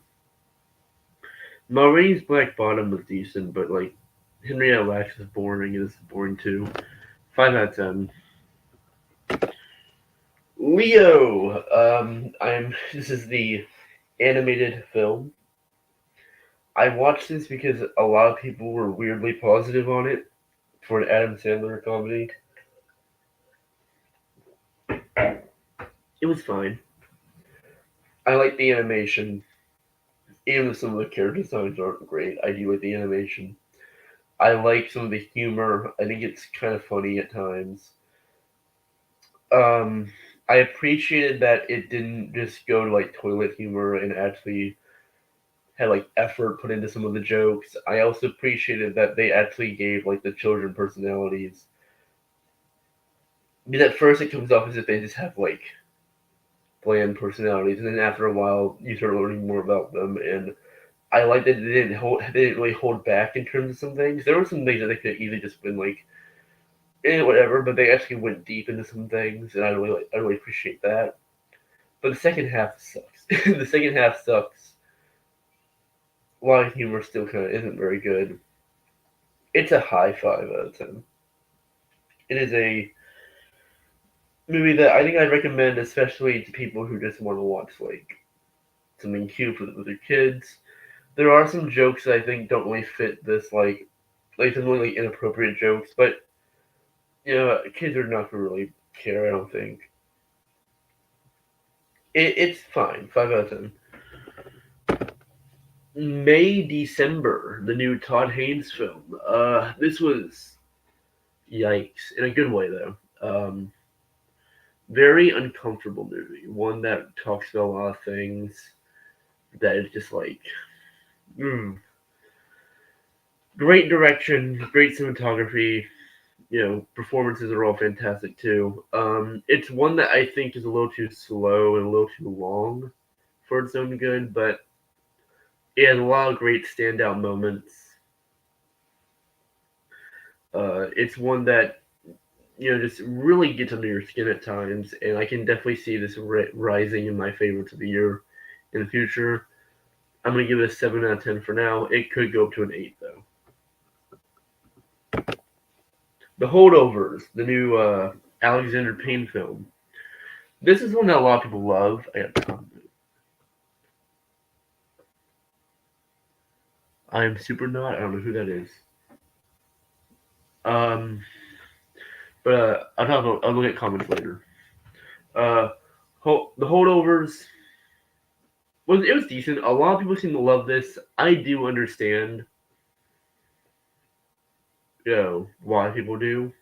Ma Rainey's Black Bottom was decent, but like Henrietta Lacks is boring. Is boring too. 5 out of 10. Leo. I'm. This is the animated film. I watched this because a lot of people were weirdly positive on it for an Adam Sandler comedy. It was fine. I like the animation. Even if some of the character designs aren't great, I do like the animation. I like some of the humor. I think it's kind of funny at times. Um, I appreciated that it didn't just go to like toilet humor and actually had like effort put into some of the jokes. I also appreciated that they actually gave like the children personalities. Because at first it comes off as if they just have like bland personalities, and then after a while you start learning more about them. And I like that they didn't really hold back in terms of some things. There were some things that they could have easily just been like, whatever, but they actually went deep into some things, and I really appreciate that. But the second half sucks. The second half sucks. A lot of humor still kind of isn't very good. It's a high 5 out of 10. It is a movie that I think I'd recommend, especially to people who just want to watch like something cute with their kids. There are some jokes that I think don't really fit this like some really inappropriate jokes, but kids are not gonna really care. I don't think it's fine. 5 out of 10. May December, the new Todd Haynes film. This was yikes in a good way though. Very uncomfortable movie. One that talks about a lot of things that is just like, mm. Great direction, great cinematography. Performances are all fantastic too. It's one that I think is a little too slow and a little too long for its own good, but it has a lot of great standout moments. It's one that just really gets under your skin at times, and I can definitely see this rising in my favorites of the year in the future. I'm gonna give it a 7 out of 10 for now. It could go up to an 8 though. The Holdovers, the new Alexander Payne film. This is one that a lot of people love. I'm super not. I don't know who that is. Um, but I'll look at comments later. Uh, the Holdovers it was decent. A lot of people seem to love this. I do understand, why people do,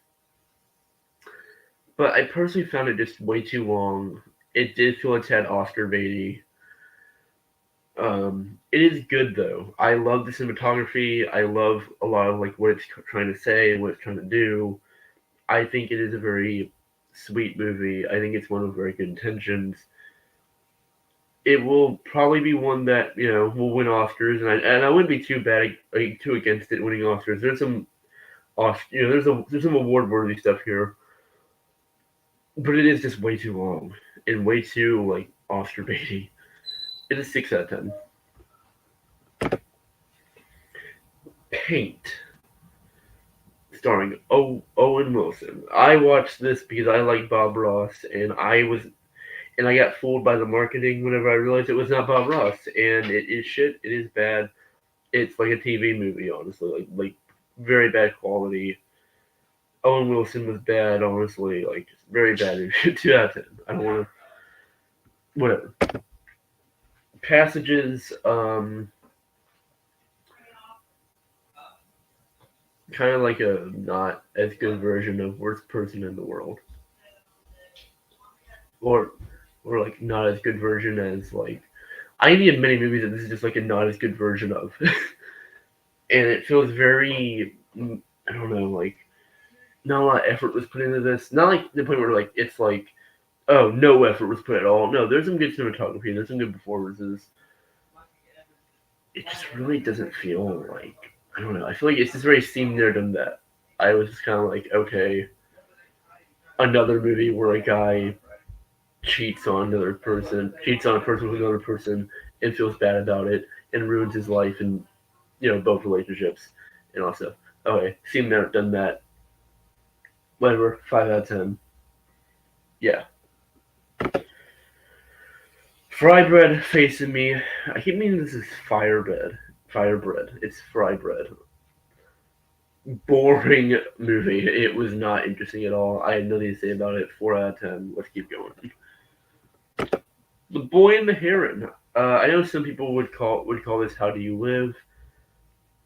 but I personally found it just way too long. It did feel like it had Oscar baity. It is good though. I love the cinematography. I love a lot of like what it's trying to say and what it's trying to do. I think it is a very sweet movie. I think it's one with very good intentions. It will probably be one that will win Oscars, and I wouldn't be too bad, too against it winning Oscars. There's some there's some award worthy stuff here, but it is just way too long and way too like Oscar baity. It is 6 out of 10. Paint, starring Owen Wilson. I watched this because I like Bob Ross, and I got fooled by the marketing whenever I realized it was not Bob Ross, and it is shit. It is bad. It's like a TV movie, honestly, like very bad quality. Owen Wilson was bad, honestly, like very bad. 2 out of 10. I don't want to. Whatever. Passages, kind of like a not as good version of Worst Person in the World, or like not as good version as like I need many movies that this is just like a not as good version of, and it feels very I don't know, like not a lot of effort was put into this. Not like the point where like it's like, oh, no effort was put at all. No, there's some good cinematography, there's some good performances. It just really doesn't feel like, I don't know. I feel like it's just very seen there done that. I was just kind of like, okay, another movie where a guy cheats on a person with another person, and feels bad about it, and ruins his life in both relationships, and also okay, seen there done that. Whatever, 5 out of 10. Yeah. Fry bread facing me. I keep meaning this is firebread. Firebread. It's fry bread. Boring movie. It was not interesting at all. I had nothing to say about it. 4 out of 10. Let's keep going. The Boy and the Heron. I know some people would call this How Do You Live.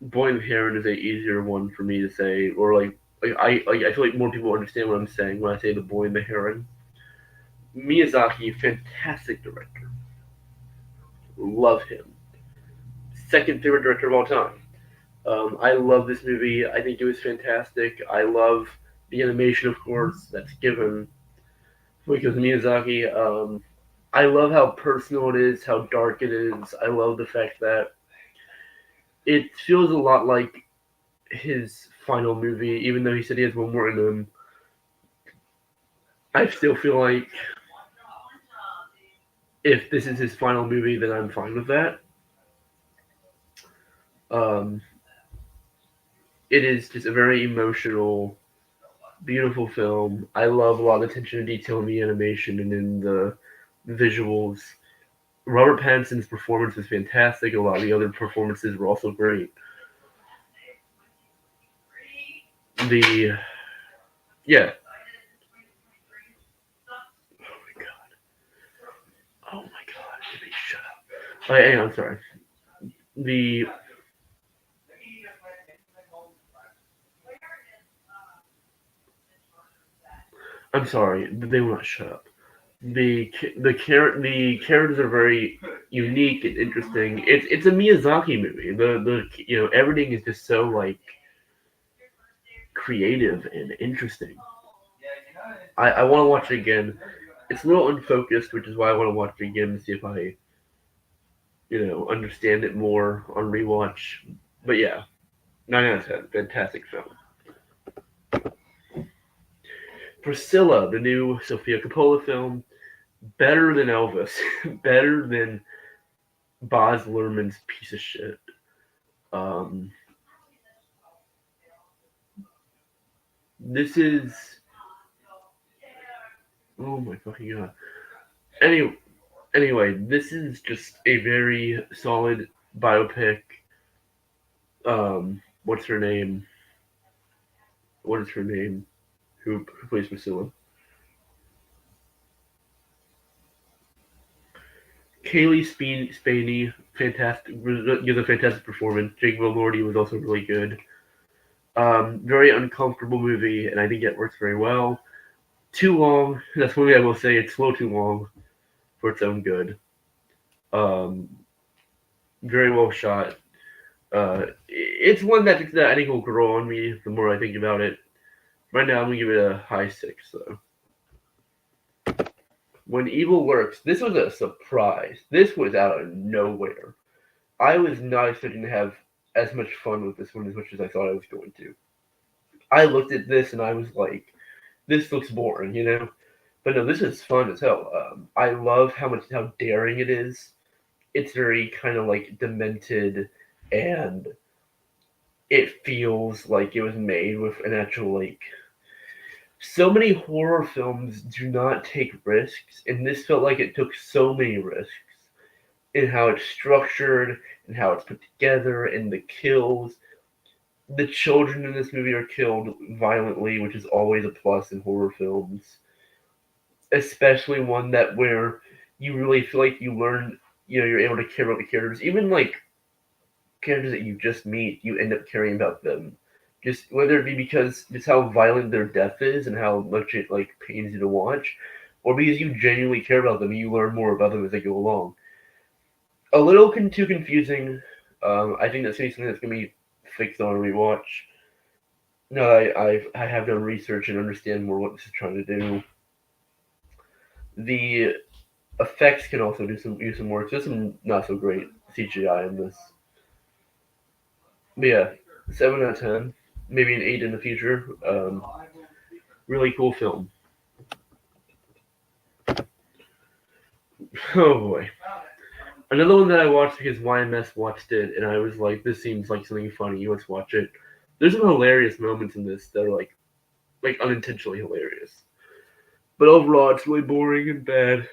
Boy and the Heron is a easier one for me to say, or I feel like more people understand what I'm saying when I say The Boy and the Heron. Miyazaki, fantastic director. Love him. Second favorite director of all time. I love this movie. I think it was fantastic. I love the animation, of course, that's given because Miyazaki. I love how personal it is, how dark it is. I love the fact that it feels a lot like his final movie, even though he said he has one more in him. I still feel like if this is his final movie, then I'm fine with that. Um, it is just a very emotional, beautiful film. I love a lot of the attention to detail in the animation and in the visuals. Robert Pattinson's performance was fantastic. A lot of the other performances were also great. The yeah. Oh my god. Oh my god. Jimmy, shut up. Hang on, sorry. The I'm sorry. They will not shut up. The characters are very unique and interesting. It's a Miyazaki movie. The everything is just so like creative and interesting. I want to watch it again. It's a little unfocused, which is why I want to watch it again to see if I understand it more on rewatch. But yeah, 9 out of 10, fantastic film. Priscilla, the new Sofia Coppola film, better than Elvis, better than Baz Luhrmann's piece of shit. Um, this is oh my fucking god. Anyway, this is just a very solid biopic. What's her name? What is her name? Who plays Priscilla? Kaylee Spaney, fantastic, gives a fantastic performance. Jake Valordi was also really good. Very uncomfortable movie, and I think it works very well. Too long. That's one thing I will say. It's a little too long for its own good. Um, very well shot. It's one that I think will grow on me the more I think about it. Right now, I'm gonna give it a high 6 though. When Evil Lurks, this was a surprise. This was out of nowhere. I was not expecting to have as much fun with this one as much as I thought I was going to. I looked at this and I was like, this looks boring. But no, this is fun as hell. I love how daring it is. It's very kind of like demented, and it feels like it was made with an actual like. So many horror films do not take risks, and this felt like it took so many risks in how it's structured and how it's put together and the kills. The children in this movie are killed violently, which is always a plus in horror films, especially one that where you really feel like you learn, you're able to care about the characters, even like characters that you just meet, you end up caring about them. Just whether it be because just how violent their death is and how much it like pains you to watch, or because you genuinely care about them and you learn more about them as they go along. A little too confusing. I think that's something that's gonna be fixed on a rewatch. No, I have done research and understand more what this is trying to do. The effects can also use some work. There's some not so great CGI in this. But yeah, 7 out of 10, maybe an 8 in the future. Really cool film. Oh boy, another one that I watched because YMS watched it, and I was like, this seems like something funny. Let's watch it. There's some hilarious moments in this that are like unintentionally hilarious. But overall, it's really boring and bad.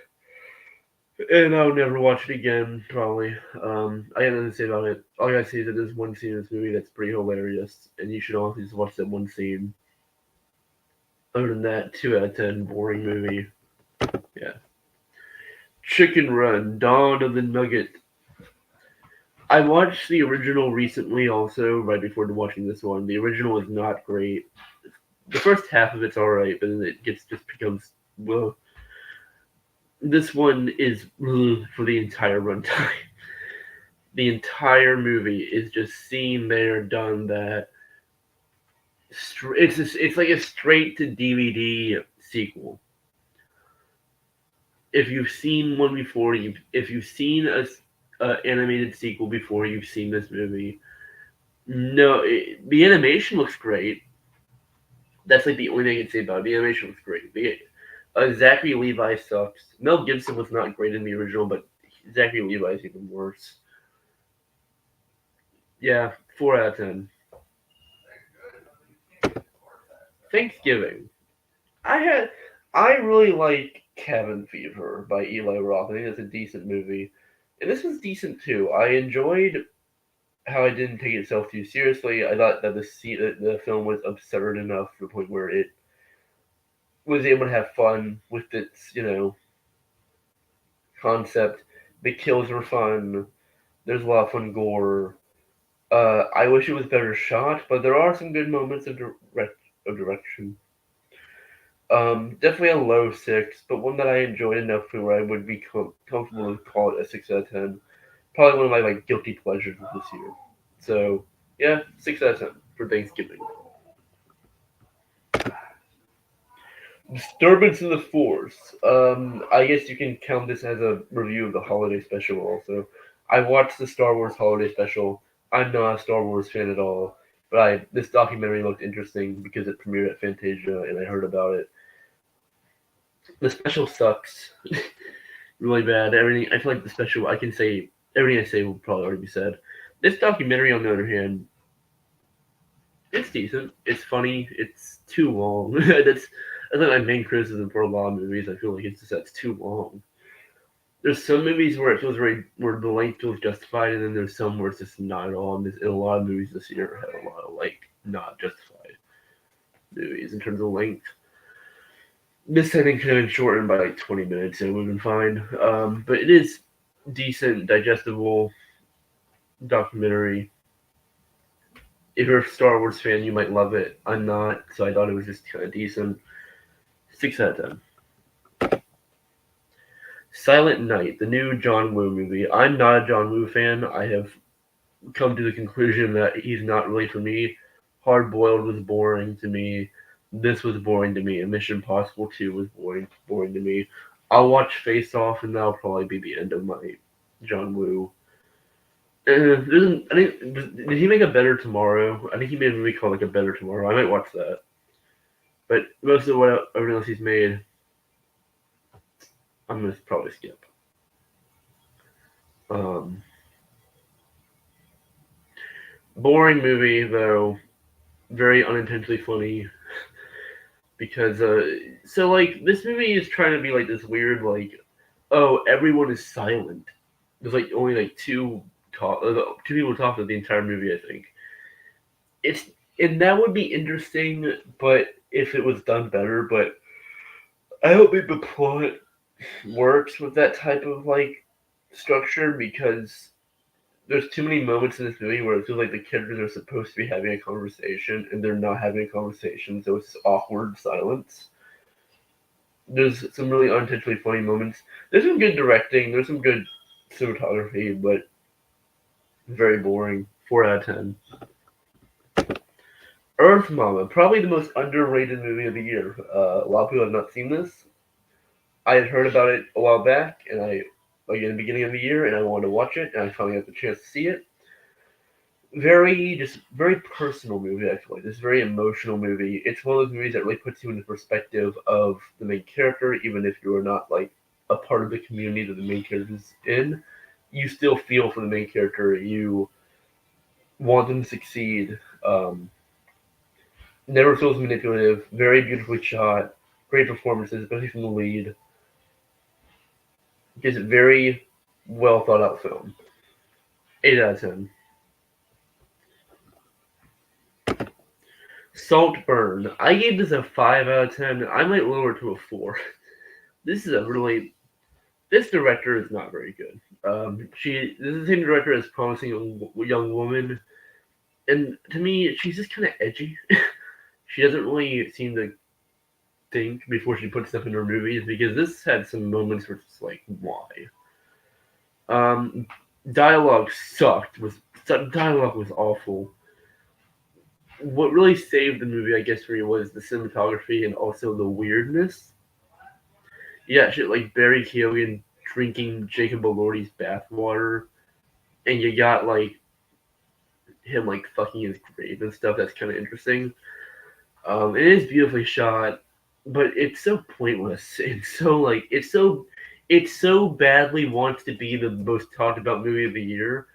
And I'll never watch it again, probably. I got nothing to say about it. All I gotta say is that there's one scene in this movie that's pretty hilarious, and you should also just watch that one scene. Other than that, 2 out of 10, boring movie. Yeah. Chicken Run, Dawn of the Nugget. I watched the original recently also, right before watching this one. The original is not great. The first half of it's alright, but then it just becomes, well, this one is for the entire runtime. The entire movie is just seen there, done that. It's like a straight to DVD sequel. If you've seen one before, if you've seen a animated sequel before, you've seen this movie. No, the animation looks great. That's like the only thing I can say about it. The animation looks great. Zachary Levi sucks. Mel Gibson was not great in the original, but Zachary Levi is even worse. Yeah, 4 out of 10. Thanksgiving. I really like Cabin Fever by Eli Roth. I think it's a decent movie. And this was decent too. I enjoyed how it didn't take itself too seriously. I thought that the film was absurd enough to the point where it was able to have fun with its, concept. The kills were fun. There's a lot of fun gore. I wish it was better shot, but there are some good moments of direction. Definitely a low 6, but one that I enjoyed enough to where I would be comfortable to call it a 6 out of 10. Probably one of my guilty pleasures of this year. So yeah, 6 out of 10 for Thanksgiving. Disturbance in the Force. I guess you can count this as a review of the holiday special also. I watched the Star Wars holiday special. I'm not a Star Wars fan at all, but this documentary looked interesting because it premiered at Fantasia and I heard about it. The special sucks. Really bad. Everything, I feel like the special, I can say, everything I say will probably already be said. This documentary, on the other hand, it's decent. It's funny. It's too long. That's like my main criticism for a lot of movies. I feel like that's too long. There's some movies where it feels where the length feels justified, and then there's some where it's just not at all. And a lot of movies this year had a lot of not justified movies in terms of length. This I think could have been shortened by 20 minutes and it would have been fine. But it is decent, digestible documentary. If you're a Star Wars fan, you might love it. I'm not, so I thought it was just kind of decent. 6 out of 10. Silent Night, the new John Woo movie. I'm not a John Woo fan. I have come to the conclusion that he's not really for me. Hard Boiled was boring to me. This was boring to me. And Mission Impossible 2 was boring to me. I'll watch Face Off, and that'll probably be the end of my John Woo. Did he make a Better Tomorrow? I think he made a movie called A Better Tomorrow. I might watch that. But most of everything else he's made, I'm gonna probably skip. Boring movie though, very unintentionally funny. Because this movie is trying to be like this weird oh, everyone is silent. There's only two people talking the entire movie. I think and that would be interesting, but if it was done better. But I don't think the plot works with that type of structure because there's too many moments in this movie where it feels like the characters are supposed to be having a conversation and they're not having a conversation, so it's awkward silence. There's some really unintentionally funny moments. There's some good directing. There's some good cinematography, but very boring. 4 out of 10. Earth Mama, probably the most underrated movie of the year. A lot of people have not seen this. I had heard about it a while back, and in the beginning of the year, and I wanted to watch it, and I finally got the chance to see it. Very personal movie, actually. This very emotional movie. It's one of those movies that really puts you in the perspective of the main character, even if you are not a part of the community that the main character is in. You still feel for the main character. You want them to succeed. Never feels manipulative. Very beautifully shot. Great performances, especially from the lead. Just a very well thought out film. 8 out of 10. Saltburn. I gave this a 5 out of 10. I might lower it to a 4. This this director is not very good. This is the same director as Promising Young Woman, and to me, she's just kind of edgy. She doesn't really seem to think before she puts stuff in her movies because this had some moments where it's like, why? Um, Dialogue sucked. Dialogue was awful. What really saved the movie, I guess, for me was the cinematography and also the weirdness. Yeah, shit like Barry Keoghan drinking Jacob Elordi's bathwater, and you got like him like fucking his grave and stuff. That's kind of interesting. It is beautifully shot, but it's so pointless. It's so badly wants to be the most talked about movie of the year.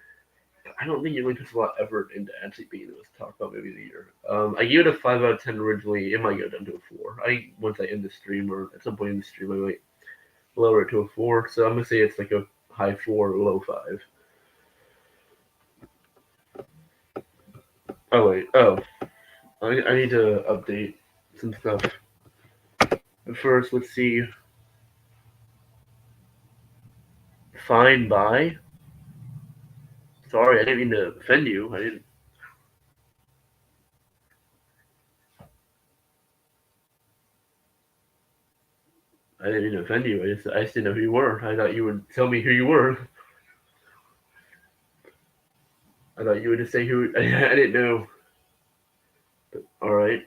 I don't think it really puts a lot of effort into actually being the most talked about movie of the year. I gave it a 5 out of 10 originally. It might go down to a 4. Once I end the stream or at some point in the stream I might lower it to a 4. So I'm gonna say it's like a high 4, low 5. Oh wait. Oh, I need to update some stuff. But first, let's see. Fine by. Sorry, I didn't mean to offend you. I didn't mean to offend you. I just didn't know who you were. I thought you would tell me who you were. I thought you would just say who. I didn't know. But, all right.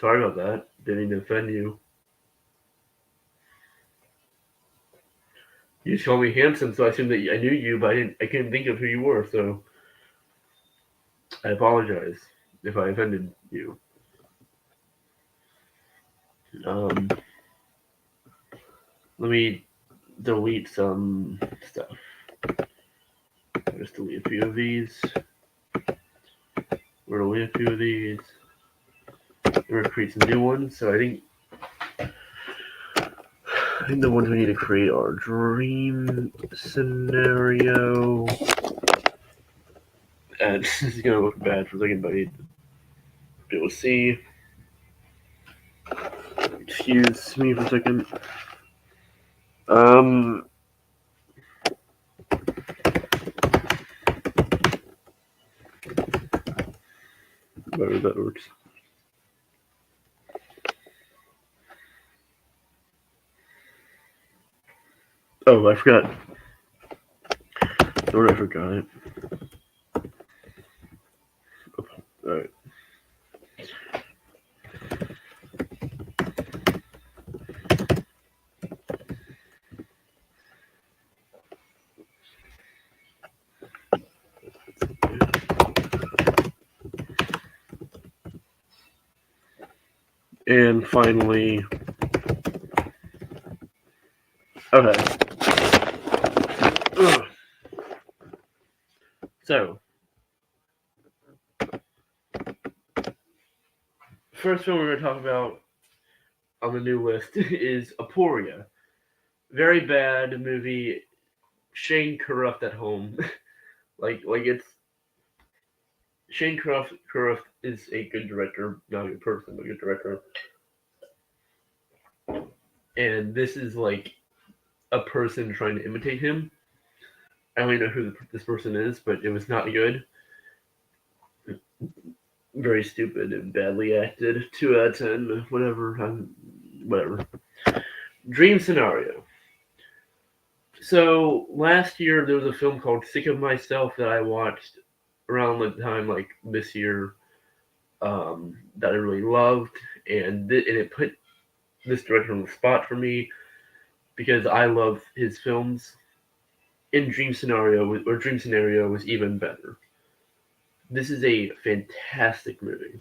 Sorry about that. Didn't mean to offend you. You just called me handsome, so I assumed that I knew you, but I couldn't think of who you were. So I apologize if I offended you. Let me delete some stuff. I'll just delete a few of these. We're gonna delete a few of these. We're gonna create some new ones. So I think the ones we need to create are dream scenario. And this is gonna look bad for thinking about it. We'll see. Excuse me for a second. Whatever that works. Oh, I forgot. Or I forgot it. Alright. And finally, okay. Ugh. So, first film we're going to talk about on the new list is Aporia. Very bad movie. Shane Carruth at home. like it's Shane Carruth is a good director, not a good person, but a good director. And this is like a person trying to imitate him. I don't even know who this person is, but it was not good. Very stupid and badly acted. 2 out of 10. Whatever. Whatever. Dream scenario. So last year there was a film called Sick of Myself that I watched around the time like this year that I really loved, and it put this director on the spot for me because I love his films. In Dream Scenario was even better. This is a fantastic movie.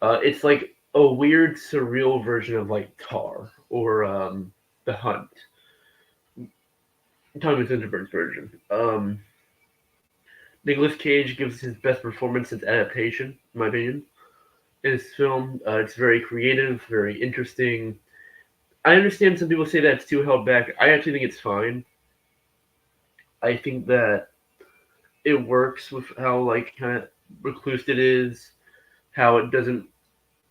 It's like a weird, surreal version of like Tar or The Hunt. Thomas Winterberg's version. Nicolas Cage gives his best performance since Adaptation, in my opinion. In this film, it's very creative, very interesting. I understand some people say that it's too held back. I actually think it's fine. I think that it works with how like kind of recluse it is, how it doesn't,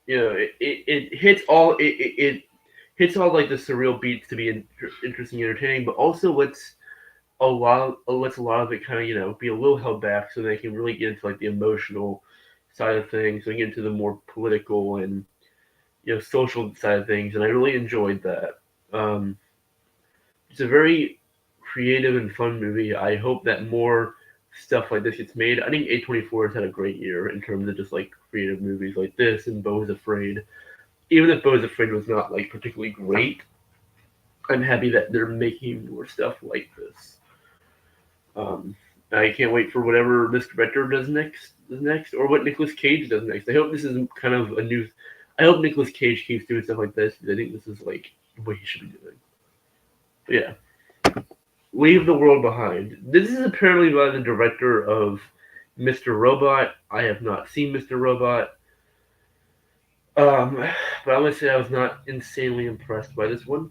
it hits all it hits all like the surreal beats to be interesting and entertaining, but also lets a lot of it kind of be a little held back so they can really get into like the emotional side of things, so get into the more political and social side of things, and I really enjoyed that. Um, it's a very creative and fun movie. I hope that more stuff like this gets made. I think A24 has had a great year in terms of just like creative movies like this and Beau is Afraid. Even if Beau is Afraid was not like particularly great, I'm happy that they're making more stuff like this. Um, I can't wait for whatever this director does next, or what Nicolas Cage does next. I hope this is kind of a new. I hope Nicolas Cage keeps doing stuff like this because I think this is like what he should be doing. But yeah, Leave the World Behind. This is apparently by the director of Mr. Robot. I have not seen Mr. Robot. But I must say I was not insanely impressed by this one.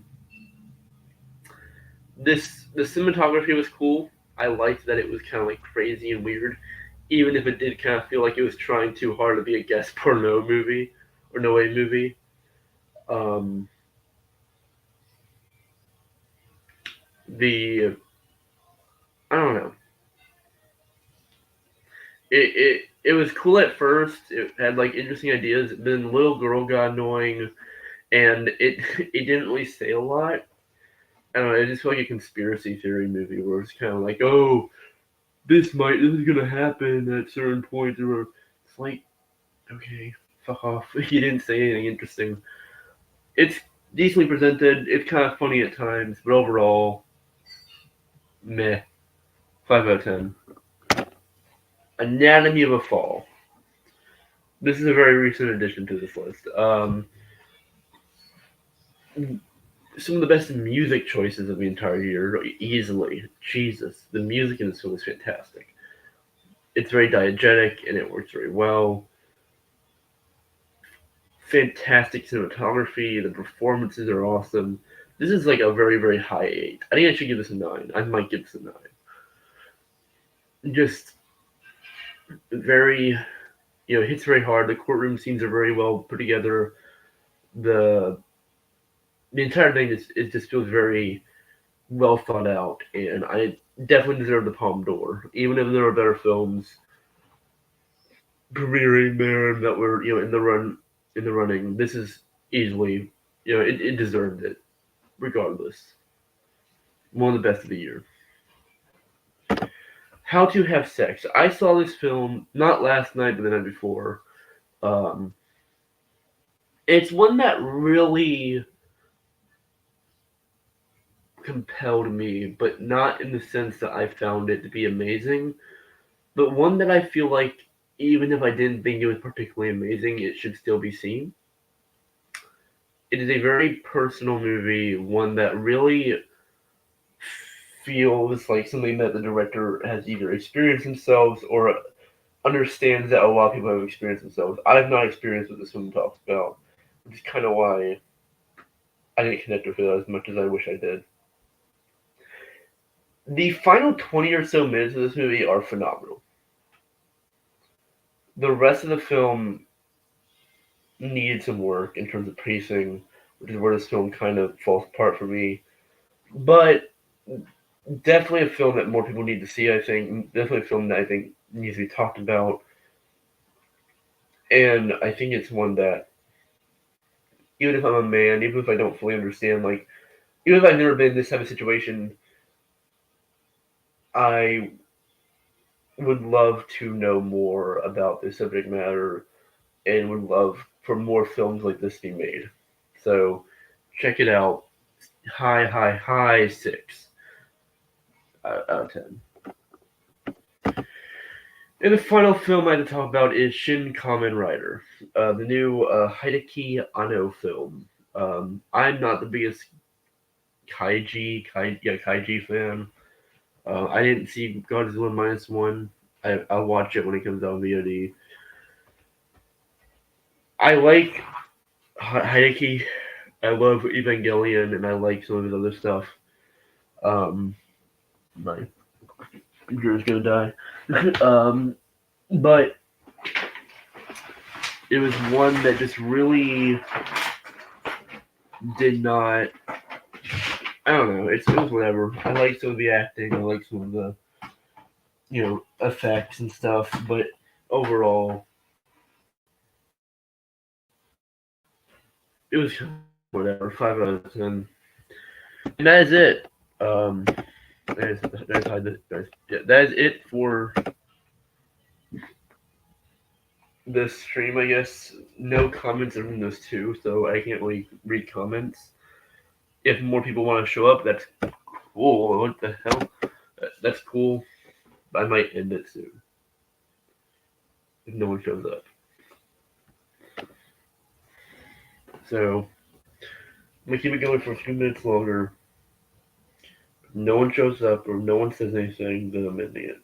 The cinematography was cool. I liked that it was kind of like crazy and weird, even if it did kind of feel like it was trying too hard to be a guest porno movie or no way movie. Um, the I don't know. It was cool at first. It had like interesting ideas. Then the little girl got annoying, and it didn't really say a lot. I don't know. It just felt like a conspiracy theory movie where it's kind of like, oh, this is gonna happen at certain points, or it's like, okay, fuck off. You didn't say anything interesting. It's decently presented. It's kind of funny at times, but overall, meh. 5 out of 10. Anatomy of a Fall. This is a very recent addition to this list. Some of the best music choices of the entire year, easily. Jesus, the music in this film is fantastic. It's very diegetic and it works very well. Fantastic cinematography. The performances are awesome. This is like a very, very high 8. I think I should give this a 9. I might give this a 9. Just very, it hits very hard. The courtroom scenes are very well put together. The entire thing it just feels very well thought out, and I definitely deserve the Palme d'Or. Even if there were better films premiering there that were in the running, this is easily it deserved it regardless. One of the best of the year. How to Have Sex. I saw this film not last night, but the night before. It's one that really compelled me, but not in the sense that I found it to be amazing, but one that I feel like even if I didn't think it was particularly amazing, it should still be seen. It is a very personal movie, one that really feels like something that the director has either experienced themselves or understands that a lot of people have experienced themselves. I have not experienced what this film talks about, which is kind of why I didn't connect with it as much as I wish I did. The final 20 or so minutes of this movie are phenomenal. The rest of the film needed some work in terms of pacing, which is where this film kind of falls apart for me. But definitely a film that more people need to see, I think. Definitely a film that I think needs to be talked about. And I think it's one that, even if I'm a man, even if I don't fully understand, like, even if I've never been in this type of situation, I would love to know more about this subject matter and would love for more films like this to be made. So check it out. High 6 out of 10. And the final film I had to talk about is Shin Kamen Rider, the new Hideaki Anno film. I'm not the biggest kaiji fan. I didn't see Godzilla -1. I'll watch it when it comes out on VOD. I like Hideaki. I love Evangelion, and I like some of his other stuff. My computer's gonna die. But it was one that just really did not. I don't know. It was whatever. I like some of the acting. I like some of the effects and stuff. But overall, it was whatever. 5 out of 10. And that is it. That is it for this stream, I guess. No comments from those two, so I can't really read comments. If more people want to show up, that's cool. What the hell? That's cool. I might end it soon if no one shows up. So I'm gonna keep it going for a few minutes longer. If no one shows up or no one says anything, then I'm ending it.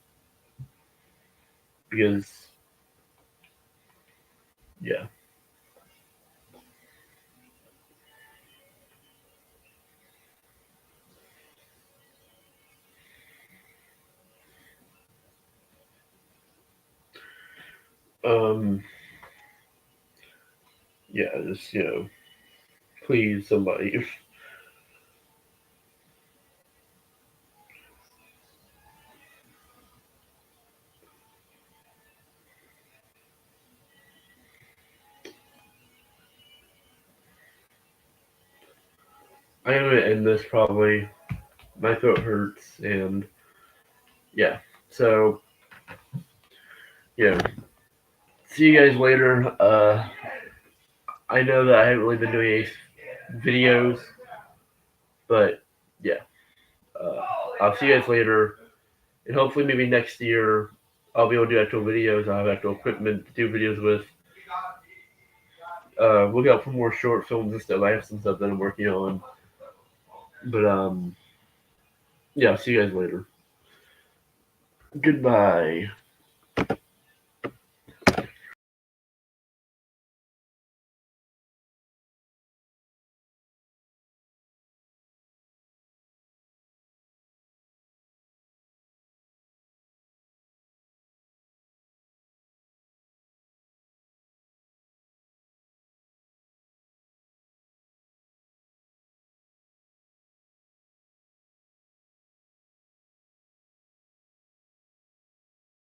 Because yeah. Yeah, just please somebody. I am gonna end this probably. My throat hurts and yeah. So yeah. See you guys later. I know that I haven't really been doing any videos, but yeah. I'll see you guys later, and hopefully maybe next year I'll be able to do actual videos. I'll have actual equipment to do videos with. Look out for more short films and stuff. I have some stuff that I'm working on, but yeah. I'll see you guys later. Goodbye.